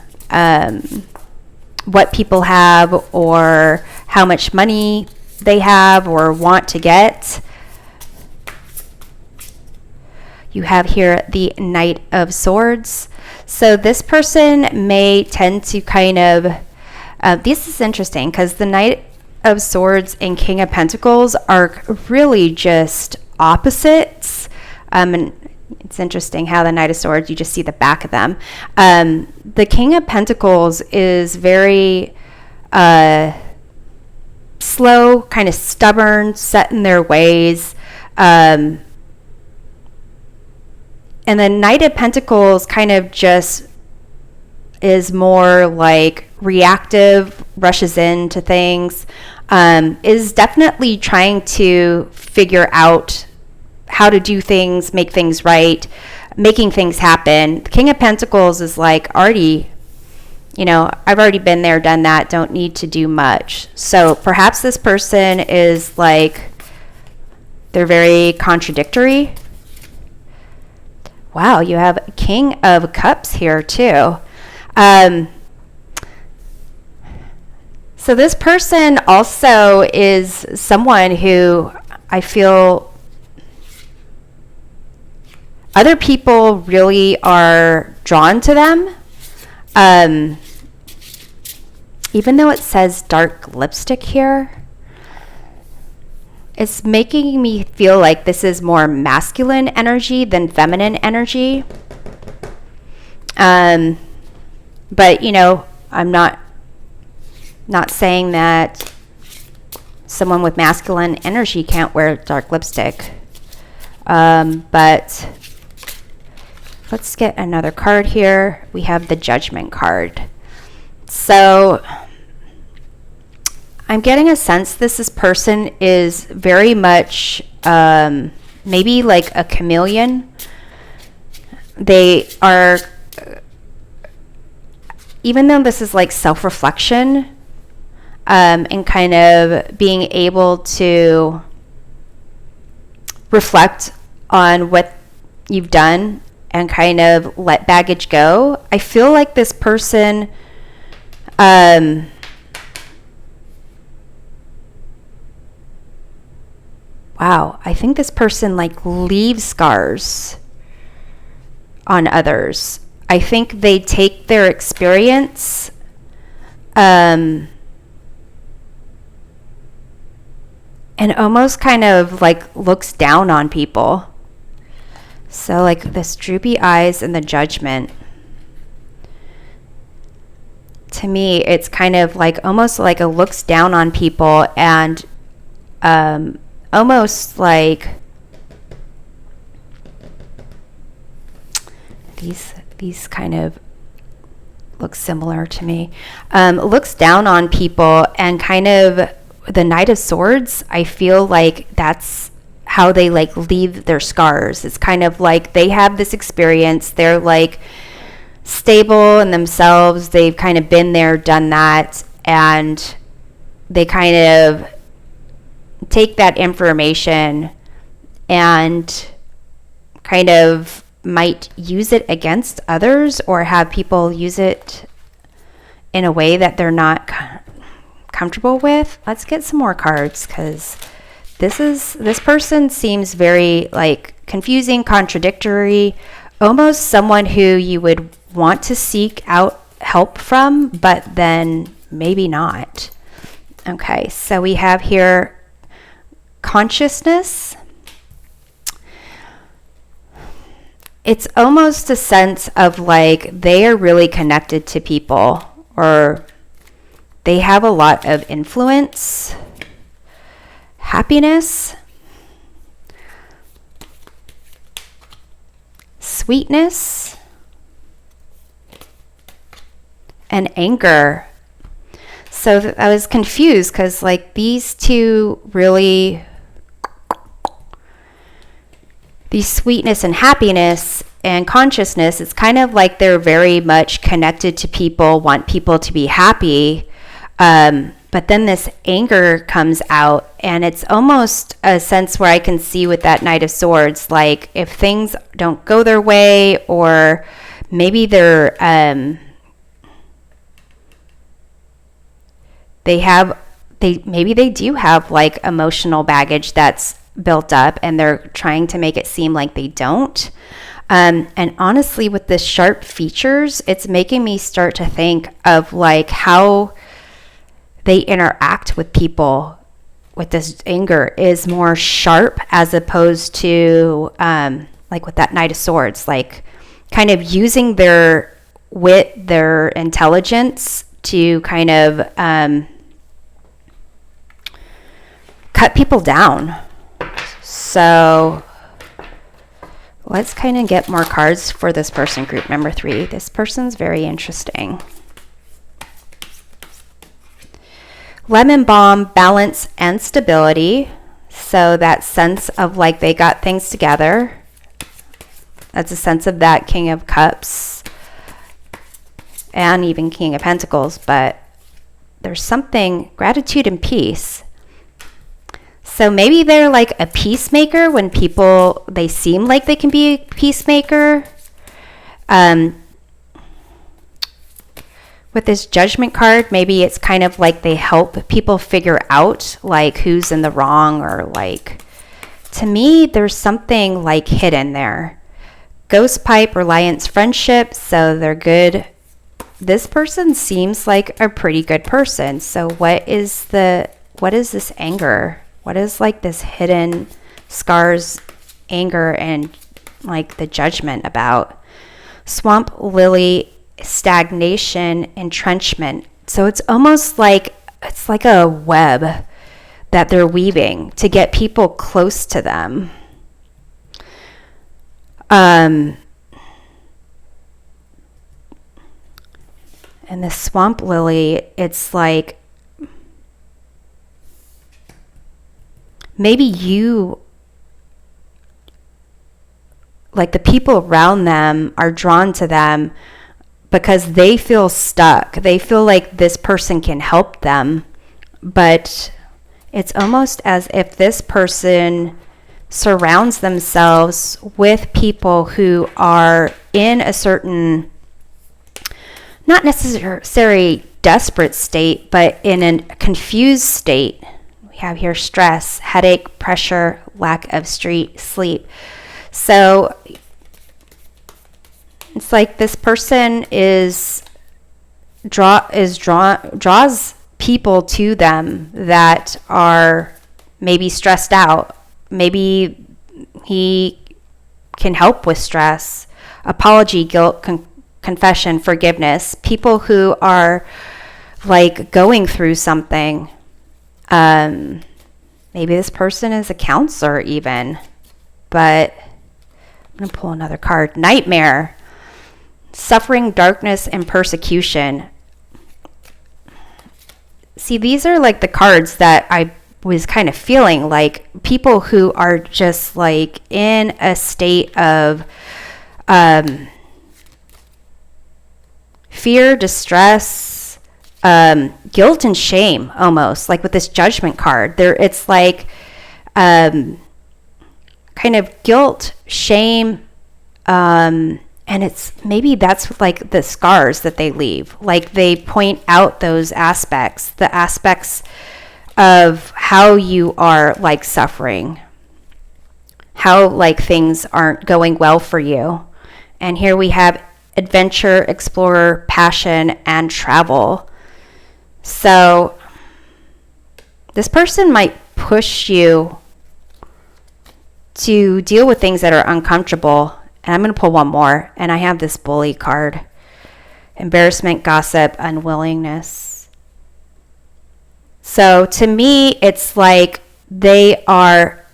what people have or how much money they have or want to get. You have here the Knight of Swords. So this person may tend to kind of, this is interesting because the Knight of Swords and King of Pentacles are really just opposites. And it's interesting how the Knight of Swords, you just see the back of them. The King of Pentacles is very slow, kind of stubborn, set in their ways. And the Knight of Pentacles kind of just is more like reactive, rushes into things, is definitely trying to figure out how to do things, make things right, making things happen. The King of Pentacles is like already, I've already been there, done that, don't need to do much. So perhaps this person is like, they're very contradictory. Wow, you have King of Cups here too. So this person also is someone who I feel other people really are drawn to them. Even though it says dark lipstick here, it's making me feel like this is more masculine energy than feminine energy. But, I'm not saying that someone with masculine energy can't wear dark lipstick. But let's get another card here. We have the Judgment card. So I'm getting a sense this person is very much maybe like a chameleon. They are, even though this is like self-reflection and kind of being able to reflect on what you've done and kind of let baggage go, I feel like this person wow, I think this person like leaves scars on others. I think they take their experience and almost kind of like looks down on people. So like this droopy eyes and the Judgment. To me, it's kind of like almost like a looks down on people and almost like these kind of look similar to me. Looks down on people and kind of the Knight of Swords, I feel like that's how they like leave their scars. It's kind of like they have this experience. They're like stable in themselves. They've kind of been there, done that, and they kind of take that information and kind of might use it against others or have people use it in a way that they're not comfortable with. Let's get some more cards because this person seems very like confusing, contradictory, almost someone who you would want to seek out help from, but then maybe not. Okay, so we have here consciousness. It's almost a sense of like they are really connected to people or they have a lot of influence. Happiness, sweetness, and anger. So I was confused because like these two really, these sweetness and happiness and consciousness, it's kind of like they're very much connected to people, want people to be happy. But then this anger comes out, and it's almost a sense where I can see with that Knight of Swords, like if things don't go their way, or maybe maybe they do have like emotional baggage that's built up, and they're trying to make it seem like they don't. And honestly, with the sharp features, it's making me start to think of like how they interact with people with this anger is more sharp, as opposed to like with that Knight of Swords, like kind of using their wit, their intelligence to kind of cut people down. So let's kind of get more cards for this person, group number 3. This person's very interesting. Lemon Balm, balance and stability. So that sense of like they got things together. That's a sense of that King of Cups and even King of Pentacles. But there's something, gratitude and peace. So maybe they're like a peacemaker when people, they seem like they can be a peacemaker. With this Judgment card, maybe it's kind of like they help people figure out like who's in the wrong, or like, to me, there's something like hidden there. Ghost Pipe, Reliance, Friendship, so they're good. This person seems like a pretty good person. So what is this anger? What is like this hidden scars, anger, and like the Judgment about? Swamp Lily, stagnation, entrenchment. So it's almost like it's like a web that they're weaving to get people close to them. And the Swamp Lily, it's like maybe you, like the people around them are drawn to them because they feel stuck. They feel like this person can help them, but it's almost as if this person surrounds themselves with people who are in a certain, not necessarily desperate state, but in a confused state. We have here stress, headache, pressure, lack of sleep. So it's like this person draws people to them that are maybe stressed out. Maybe he can help with stress, apology, guilt, confession, forgiveness. People who are like going through something. Maybe this person is a counselor even, but I'm going to pull another card. Nightmare. Suffering, darkness, and persecution. See, these are like the cards that I was kind of feeling, like people who are just like in a state of fear, distress, guilt and shame, almost like with this Judgment card. It's like kind of guilt, shame, and it's maybe that's like the scars that they leave. Like they point out those aspects, the aspects of how you are like suffering, how like things aren't going well for you. And here we have adventure, explorer, passion, and travel. So this person might push you to deal with things that are uncomfortable. And I'm going to pull one more. And I have this bully card. Embarrassment, gossip, unwillingness. So to me, it's like they are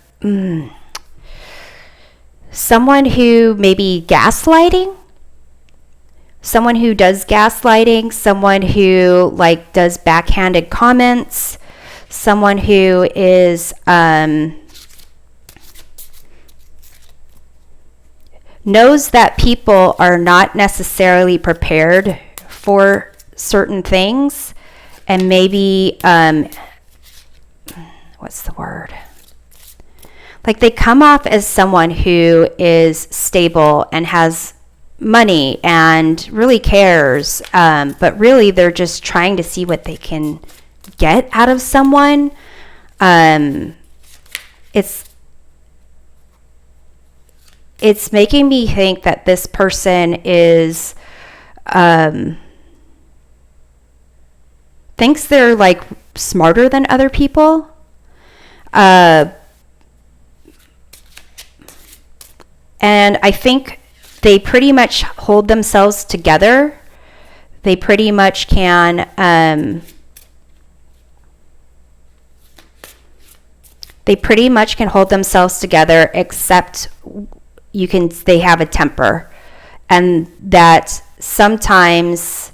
someone who may be gaslighting. Someone who does gaslighting. Someone who like does backhanded comments. Someone who is knows that people are not necessarily prepared for certain things, and maybe, what's the word? Like they come off as someone who is stable and has money and really cares, but really they're just trying to see what they can get out of someone. It's making me think that this person is thinks they're like smarter than other people. And I think they pretty much hold themselves together. They pretty much can hold themselves together, except they have a temper. And that sometimes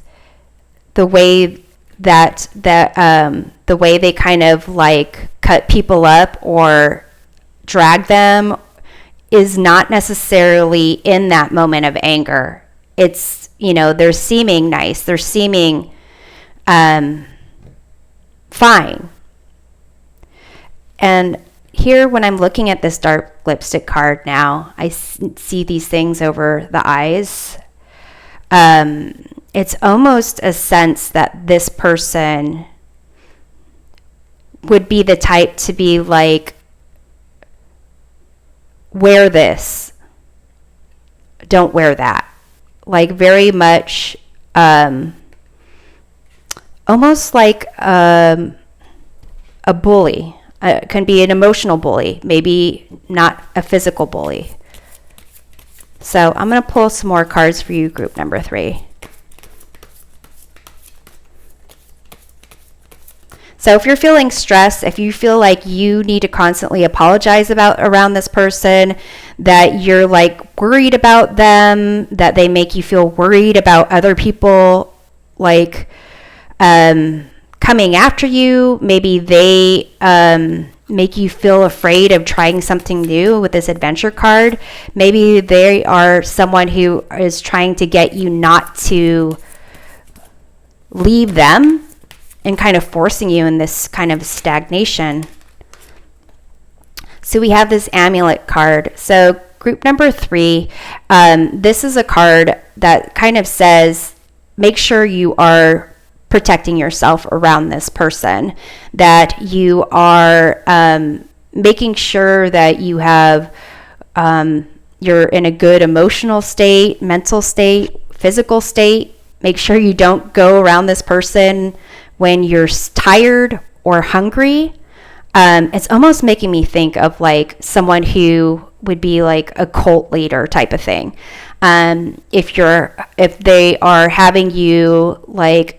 the way they kind of like cut people up or drag them is not necessarily in that moment of anger. It's, they're seeming nice. They're seeming fine. And here, when I'm looking at this dark lipstick card now, I see these things over the eyes. It's almost a sense that this person would be the type to be like, wear this, don't wear that. Like very much almost like a bully. Can be an emotional bully, maybe not a physical bully. So I'm going to pull some more cards for you, group number 3. So if you're feeling stressed, if you feel like you need to constantly apologize around this person, that you're like worried about them, that they make you feel worried about other people, like coming after you, maybe they make you feel afraid of trying something new with this adventure card. Maybe they are someone who is trying to get you not to leave them and kind of forcing you in this kind of stagnation. So we have this amulet card. So group number 3, this is a card that kind of says, make sure you are protecting yourself around this person, that you are making sure that you have, you're in a good emotional state, mental state, physical state. Make sure you don't go around this person when you're tired or hungry. It's almost making me think of like someone who would be like a cult leader type of thing. If they are having you like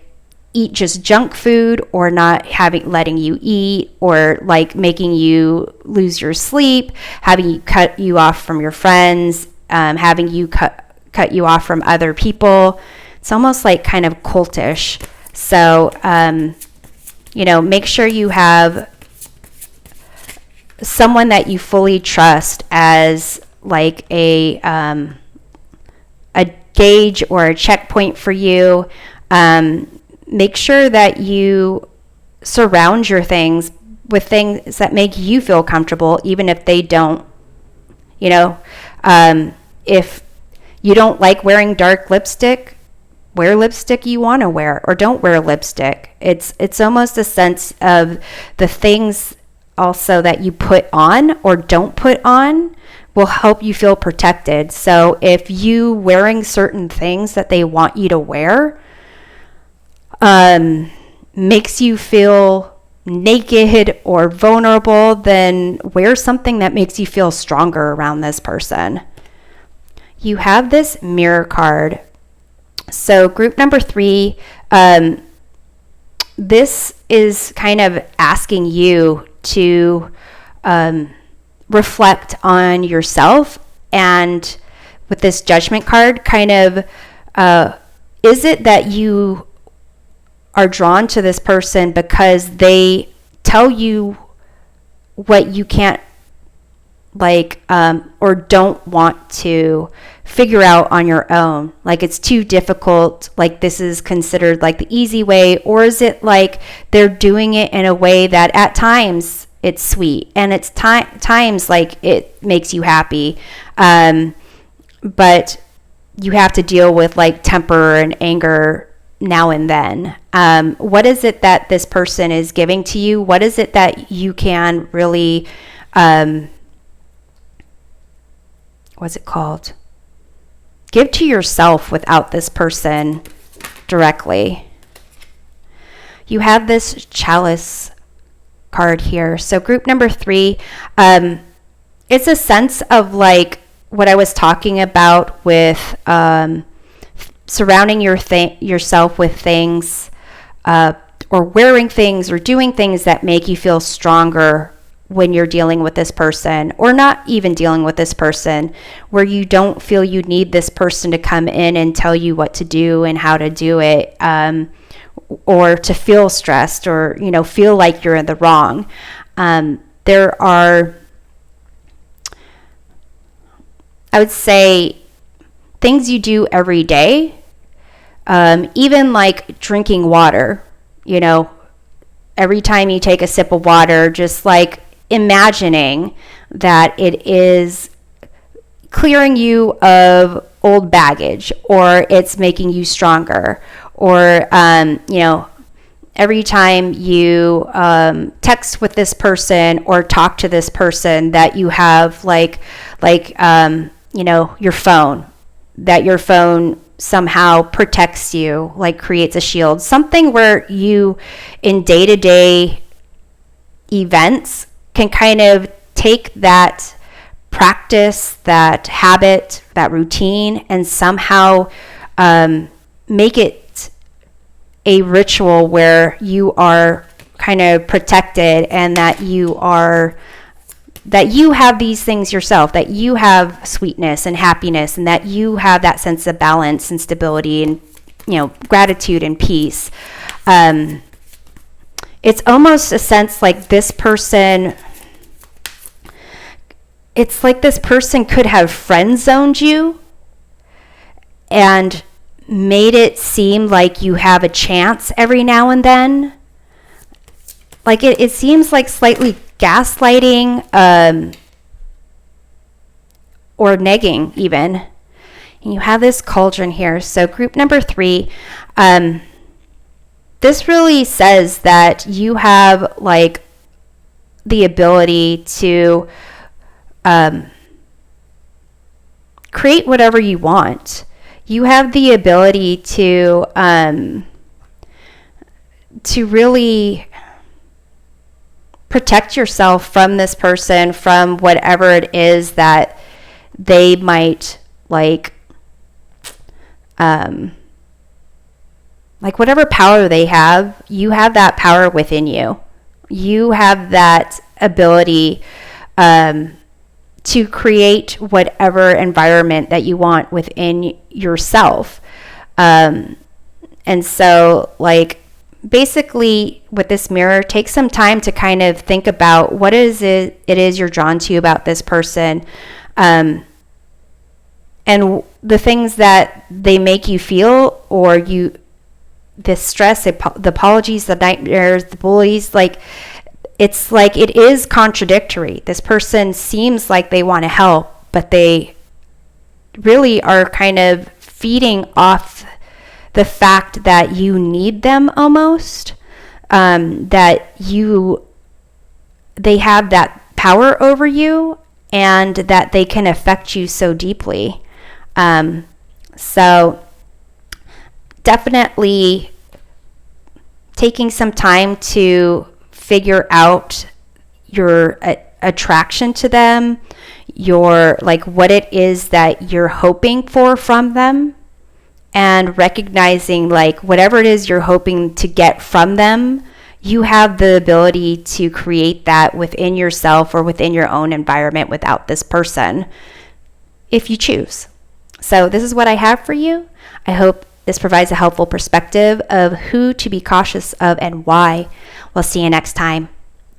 eat just junk food, or not letting you eat, or like making you lose your sleep, having you cut you off from your friends, having you cut you off from other people. It's almost like kind of cultish. So, make sure you have someone that you fully trust as like a gauge or a checkpoint for you. Make sure that you surround your things with things that make you feel comfortable, even if they don't. If you don't like wearing dark lipstick, wear lipstick you want to wear, or don't wear lipstick. It's almost a sense of the things also that you put on or don't put on will help you feel protected. So if you wearing certain things that they want you to wear makes you feel naked or vulnerable, then wear something that makes you feel stronger around this person. You have this mirror card. So group number 3, this is kind of asking you to reflect on yourself, and with this judgment card, kind of is it that you are drawn to this person because they tell you what you can't like or don't want to figure out on your own? Like it's too difficult, like this is considered like the easy way, or is it like they're doing it in a way that at times it's sweet and it's times like it makes you happy, but you have to deal with like temper and anger now and then. What is it that this person is giving to you? What is it that you can really, what's it called? Give to yourself without this person directly. You have this chalice card here. So group number 3, it's a sense of like what I was talking about with surrounding yourself with things, or wearing things or doing things that make you feel stronger when you're dealing with this person, or not even dealing with this person, where you don't feel you need this person to come in and tell you what to do and how to do it, or to feel stressed, or feel like you're in the wrong. There are, I would say, things you do every day, even like drinking water, every time you take a sip of water, just like imagining that it is clearing you of old baggage, or it's making you stronger, or every time you text with this person or talk to this person, that you have your phone, that your phone somehow protects you, like creates a shield, something where you in day-to-day events can kind of take that practice, that habit, that routine, and somehow make it a ritual where you are kind of protected, and that you have these things yourself, that you have sweetness and happiness, and that you have that sense of balance and stability and gratitude and peace. It's almost a sense like this person, it's like this person could have friend zoned you and made it seem like you have a chance every now and then. Like it seems like slightly gaslighting, or negging even. And you have this cauldron here. So group number 3, this really says that you have like the ability to create whatever you want. You have the ability to really protect yourself from this person, from whatever it is that they might like whatever power they have, you have that power within you. You have that ability to create whatever environment that you want within yourself. And so basically with this mirror, take some time to kind of think about what it is you're drawn to about this person, and the things that they make you feel, or the stress, the apologies, the nightmares, the bullies, it's like it is contradictory. This person seems like they want to help, but they really are kind of feeding off the fact that you need them almost, that they have that power over you, and that they can affect you so deeply. So definitely taking some time to figure out your attraction to them, your what it is that you're hoping for from them, and recognizing whatever it is you're hoping to get from them, you have the ability to create that within yourself or within your own environment without this person, if you choose. So this is what I have for you. I hope this provides a helpful perspective of who to be cautious of and why. We'll see you next time.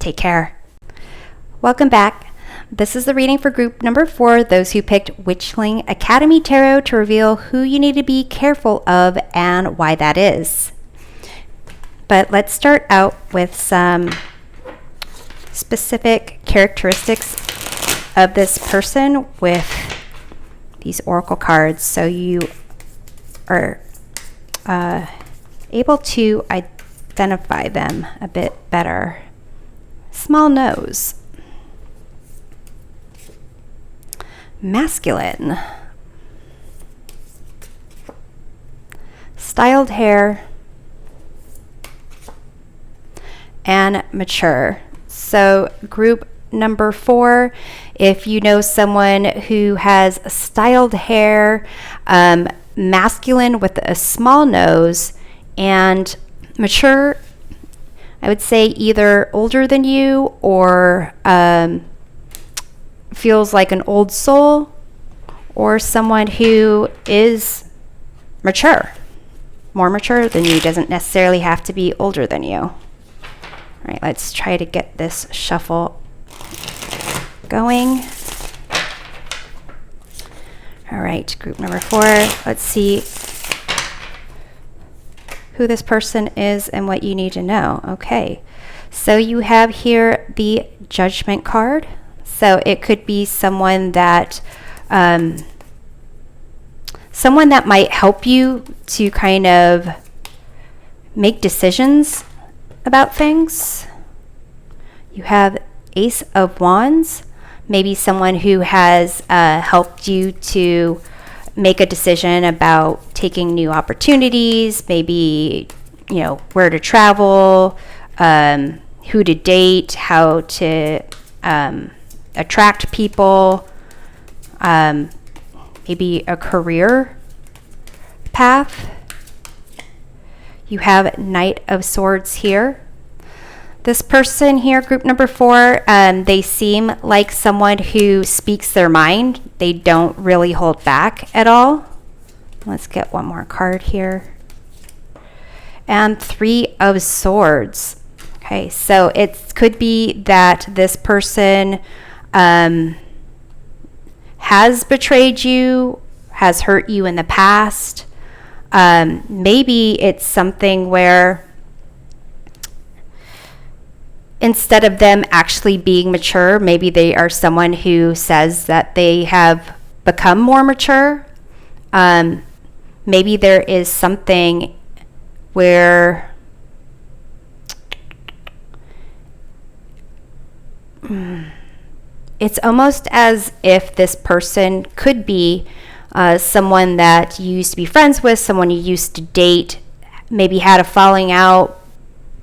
Take care. Welcome back. This is the reading for group number 4, those who picked Witchling Academy Tarot, to reveal who you need to be careful of and why that is. But let's start out with some specific characteristics of this person with these oracle cards, so you are able to identify them a bit better. Small nose. Masculine. Styled hair. And mature. So group number 4, if you know someone who has styled hair, masculine with a small nose, and mature, I would say either older than you or feels like an old soul, or someone who is mature, more mature than you, doesn't necessarily have to be older than you. All right, let's try to get this shuffle going. All right, group number 4, let's see who this person is and what you need to know. Okay, so you have here the Judgment card. So it could be someone that might help you to kind of make decisions about things. You have Ace of Wands, maybe someone who has helped you to make a decision about taking new opportunities, maybe, you know, where to travel, who to date, how to attract people, maybe a career path. You have Knight of Swords here. This person here, group number 4, they seem like someone who speaks their mind. They don't really hold back at all. Let's get one more card here. And 3 of Swords. Okay, so it could be that this person has betrayed you, has hurt you in the past. Maybe it's something where instead of them actually being mature, maybe they are someone who says that they have become more mature. Maybe there is something where it's almost as if this person could be someone that you used to be friends with, someone you used to date, maybe had a falling out,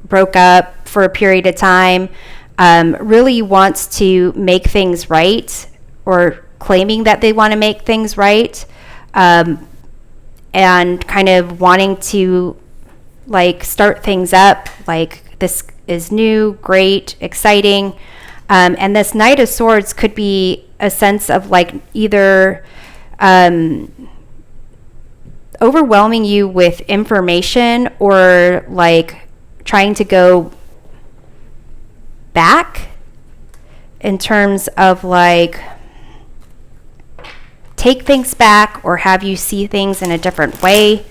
broke up for a period of time, really wants to make things right, or claiming that they want to make things right, and kind of wanting to like start things up, like this is new, great, exciting. And this Knight of Swords could be a sense of like either overwhelming you with information, or like trying to go back in terms of like take things back or have you see things in a different way.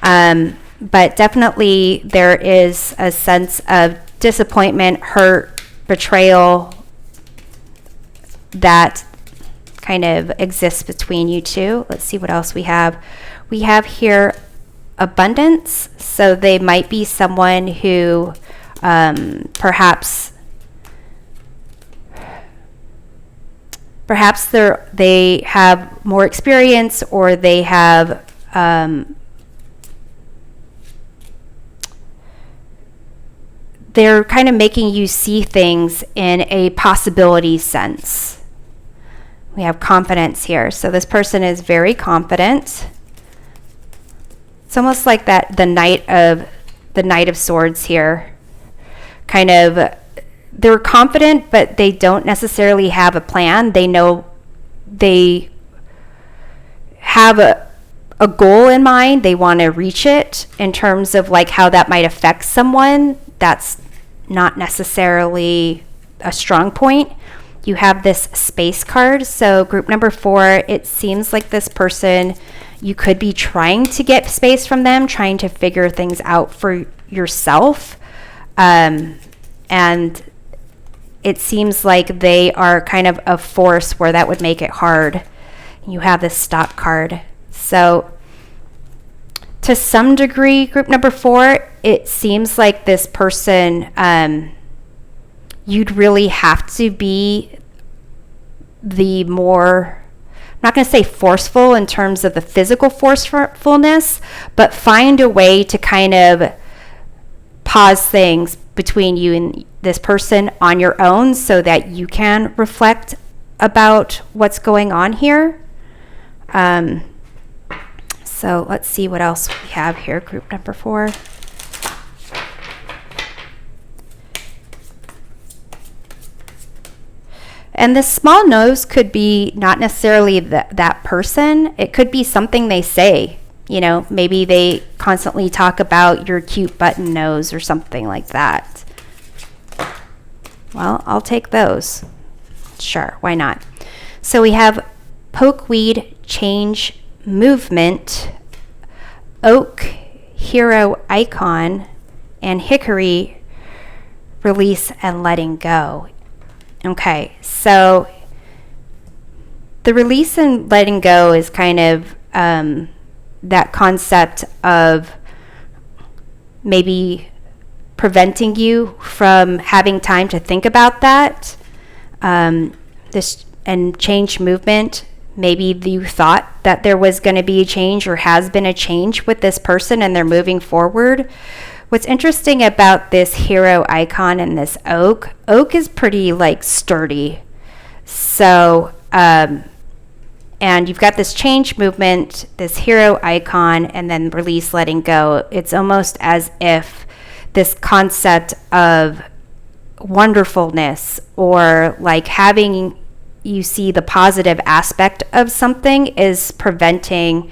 But definitely there is a sense of disappointment, hurt, betrayal that kind of exists between you two. Let's see what else we have. We have here abundance. So they might be someone who perhaps they have more experience, or they have they're kind of making you see things in a possibility sense. We have confidence here. So this person is very confident. It's almost like that the Knight of Swords here. Kind of, they're confident, but they don't necessarily have a plan. They know they have a goal in mind. They want to reach it. In terms of like how that might affect someone, that's not necessarily a strong point. You have this space card. So group number 4, it seems like this person, you could be trying to get space from them, trying to figure things out for yourself. And it seems like they are kind of a force where that would make it hard. You have this stop card. So to some degree, group number 4, it seems like this person, you'd really have to be the more, I'm not going to say forceful in terms of the physical forcefulness, but find a way to kind of pause things between you and this person on your own so that you can reflect about what's going on here. So let's see what else we have here, group number 4. And this small nose could be not necessarily that person. It could be something they say. You know, maybe they constantly talk about your cute button nose or something like that. Well, I'll take those. Sure, why not? So we have pokeweed, change, movement, oak, hero icon, and hickory, release and letting go. Okay, so the release and letting go is kind of that concept of maybe preventing you from having time to think about that. This and change movement, maybe you thought that there was going to be a change or has been a change with this person and they're moving forward. What's interesting about this hero icon and this oak is pretty like sturdy. So, and you've got this change movement, this hero icon, and then release, letting go. It's almost as if this concept of wonderfulness or like having you see the positive aspect of something is preventing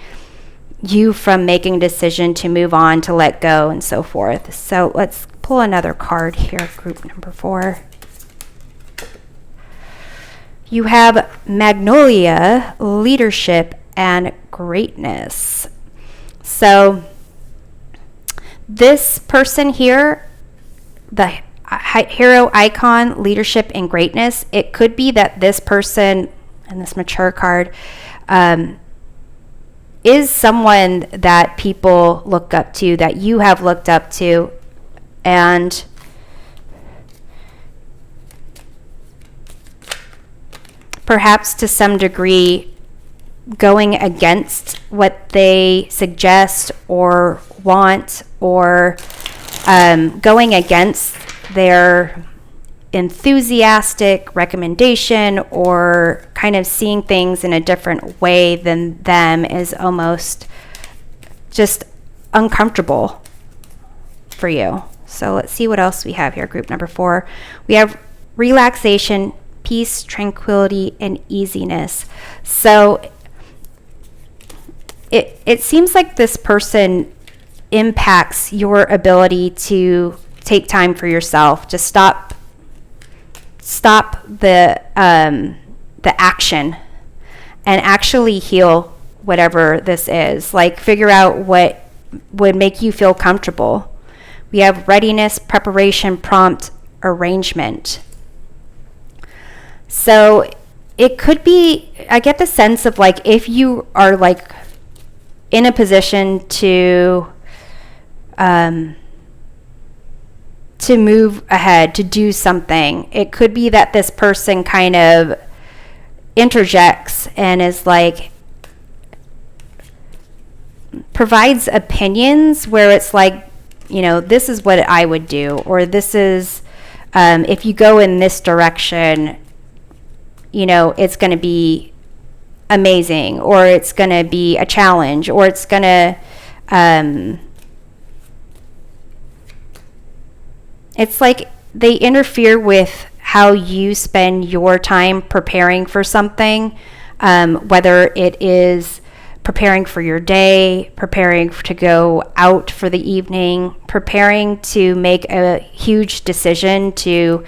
you from making a decision to move on, to let go, and so forth. So let's pull another card here, group number 4. You have Magnolia, leadership, and greatness. So this person here, the hero icon, leadership, and greatness, it could be that this person, and this mature card, is someone that people look up to, that you have looked up to, and perhaps to some degree going against what they suggest or want, or going against their enthusiastic recommendation, or kind of seeing things in a different way than them is almost just uncomfortable for you. So let's see what else we have here, group number 4. We have relaxation, peace, tranquility, and easiness. So it seems like this person impacts your ability to take time for yourself, to stop the action and actually heal whatever this is. Like, figure out what would make you feel comfortable. We have readiness, preparation, prompt, arrangement. So it could be, I get the sense of like, if you are like in a position to move ahead, to do something, it could be that this person kind of interjects and is like, provides opinions where it's like, you know, this is what I would do, or this is, if you go in this direction, you know, it's going to be amazing, or it's going to be a challenge, or it's going to, it's like they interfere with how you spend your time preparing for something, whether it is preparing for your day, preparing to go out for the evening, preparing to make a huge decision to,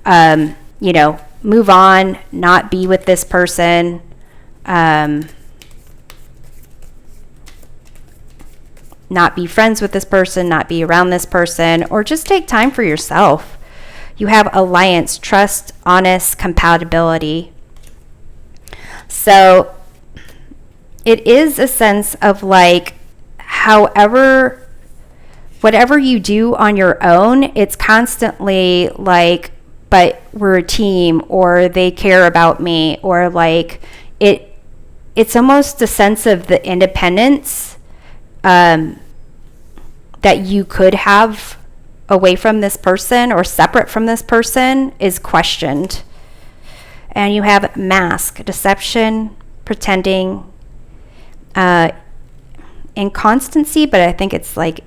you know, move on, not be with this person, not be friends with this person, not be around this person, or just take time for yourself. You have alliance, trust, honest, compatibility. So it is a sense of like, whatever you do on your own, it's constantly like, but we're a team, or they care about me, or like it's almost a sense of the independence that you could have away from this person or separate from this person is questioned. And you have mask, deception, pretending, inconstancy, but I think it's like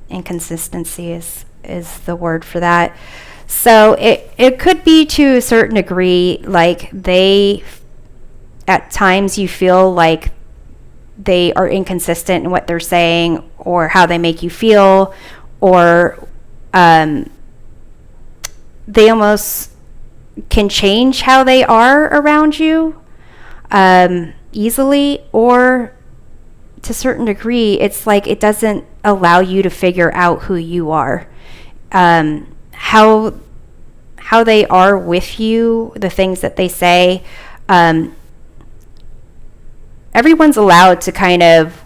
inconsistency is the word for that. So it could be to a certain degree, like at times you feel like they are inconsistent in what they're saying or how they make you feel, or they almost can change how they are around you easily, or to a certain degree, it's like it doesn't allow you to figure out who you are, how they are with you, the things that they say. Everyone's allowed to kind of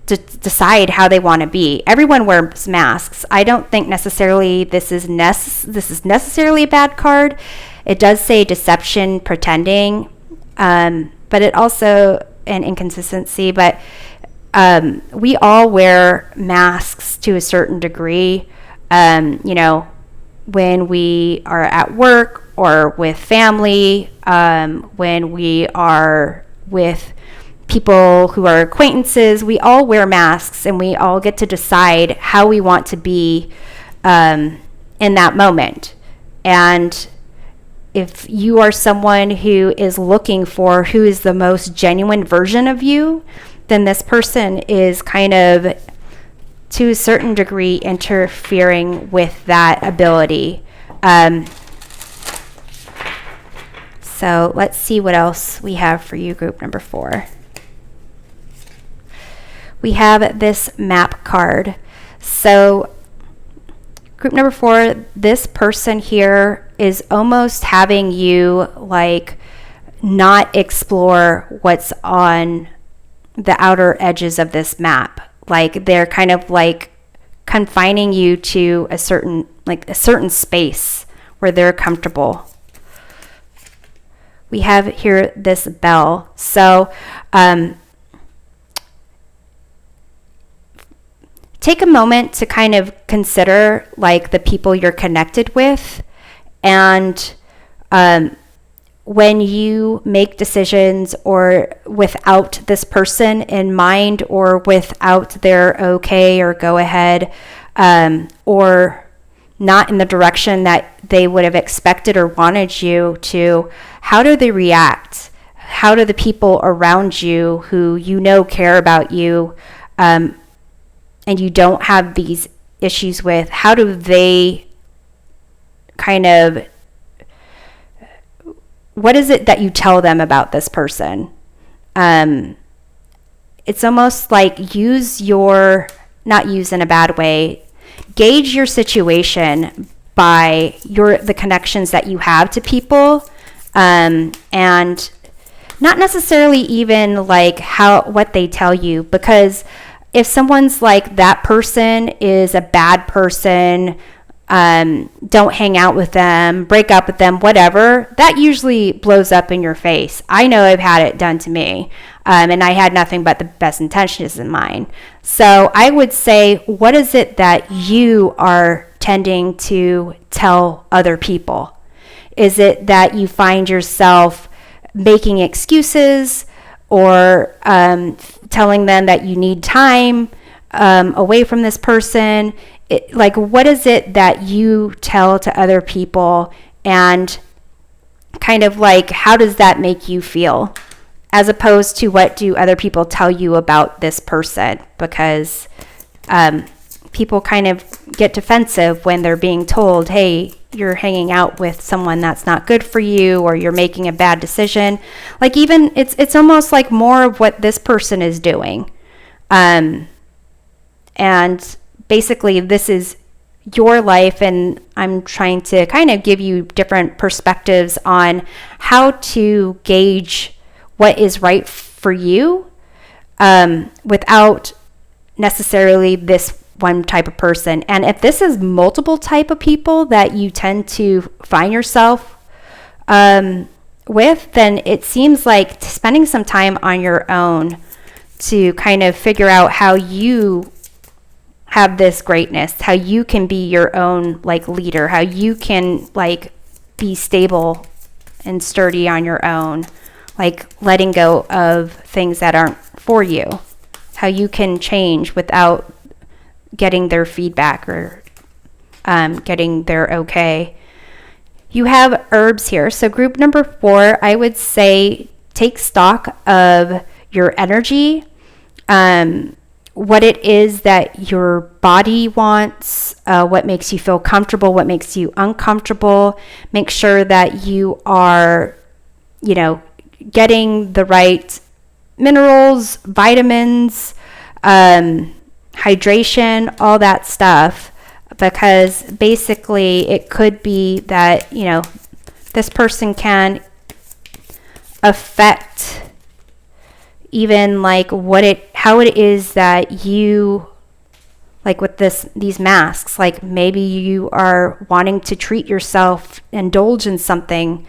decide how they want to be. Everyone wears masks. I don't think necessarily this is necessarily a bad card. It does say deception, pretending, but it also an inconsistency. But we all wear masks to a certain degree. When we are at work or with family, when we are with people who are acquaintances, we all wear masks, and we all get to decide how we want to be in that moment. And if you are someone who is looking for who is the most genuine version of you, then this person is kind of, to a certain degree, interfering with that ability. So let's see what else we have for you, group number 4. We have this map card. So group number 4, this person here is almost having you like not explore what's on the outer edges of this map. Like they're kind of like confining you to a certain space where they're comfortable. We have here this bell. So take a moment to kind of consider like the people you're connected with, and when you make decisions or without this person in mind, or without their okay or go ahead, or not in the direction that they would have expected or wanted you to, how do they react? How do the people around you who you know care about you, and you don't have these issues with, how do they kind of, what is it that you tell them about this person? It's almost like not use in a bad way, gauge your situation by the connections that you have to people, and not necessarily even like what they tell you, because if someone's like, that person is a bad person, don't hang out with them, break up with them, whatever, that usually blows up in your face. I know I've had it done to me, and I had nothing but the best intentions in mind. So I would say, what is it that you are tending to tell other people? Is it that you find yourself making excuses, or telling them that you need time away from this person? Like, what is it that you tell to other people, and kind of like, how does that make you feel, as opposed to what do other people tell you about this person? Because people kind of get defensive when they're being told, hey, you're hanging out with someone that's not good for you, or you're making a bad decision. Like, even it's almost like more of what this person is doing. And basically this is your life, and I'm trying to kind of give you different perspectives on how to gauge what is right for you, without necessarily this one type of person. And if this is multiple type of people that you tend to find yourself with, then it seems like spending some time on your own to kind of figure out how you have this greatness, how you can be your own like leader, how you can like be stable and sturdy on your own, like letting go of things that aren't for you, how you can change without getting their feedback or getting their okay. You have herbs here. So group number 4, I would say take stock of your energy, what it is that your body wants, what makes you feel comfortable, what makes you uncomfortable. Make sure that you are, getting the right minerals, vitamins, hydration, all that stuff, because basically it could be that, this person can affect even like how it is that you, like with these masks, like maybe you are wanting to treat yourself, indulge in something,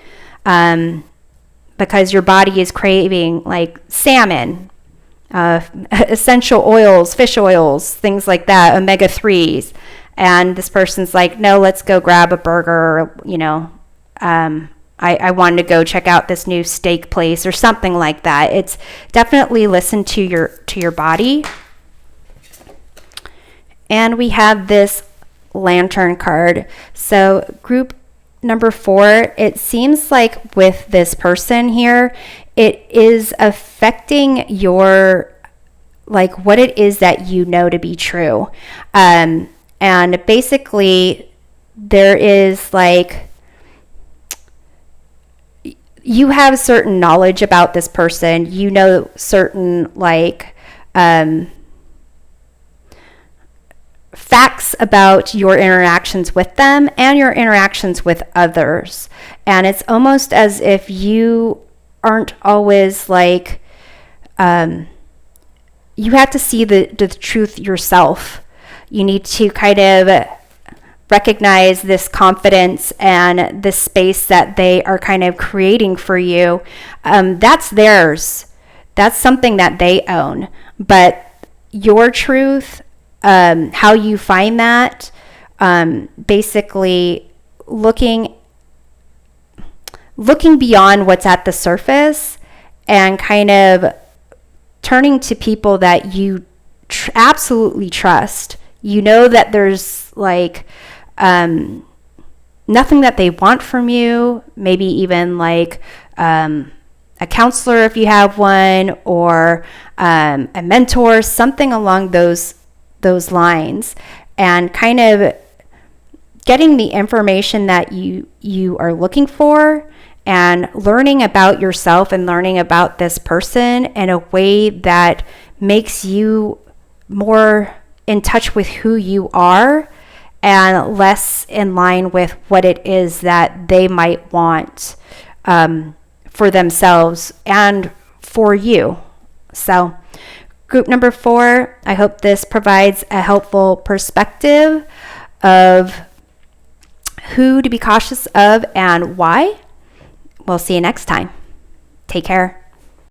because your body is craving like salmon, essential oils, fish oils, things like that, omega-3s. And this person's like, no, let's go grab a burger, I wanted to go check out this new steak place or something like that. It's definitely listen to your body. And we have this lantern card. So group number 4, it seems like with this person here, it is affecting your, like what it is that you know to be true. And basically there is like, you have certain knowledge about this person, certain like facts about your interactions with them and your interactions with others. And it's almost as if you aren't always like, you have to see the truth yourself. You need to kind of recognize this confidence and this space that they are kind of creating for you. That's theirs. That's something that they own. But your truth, how you find that, basically looking beyond what's at the surface and kind of turning to people that you absolutely trust. You know that there's like nothing that they want from you, maybe even like a counselor if you have one, or a mentor, something along those lines, and kind of getting the information that you are looking for, and learning about yourself and learning about this person in a way that makes you more in touch with who you are and less in line with what it is that they might want for themselves and for you. So group number 4, I hope this provides a helpful perspective of who to be cautious of and why. We'll see you next time. Take care.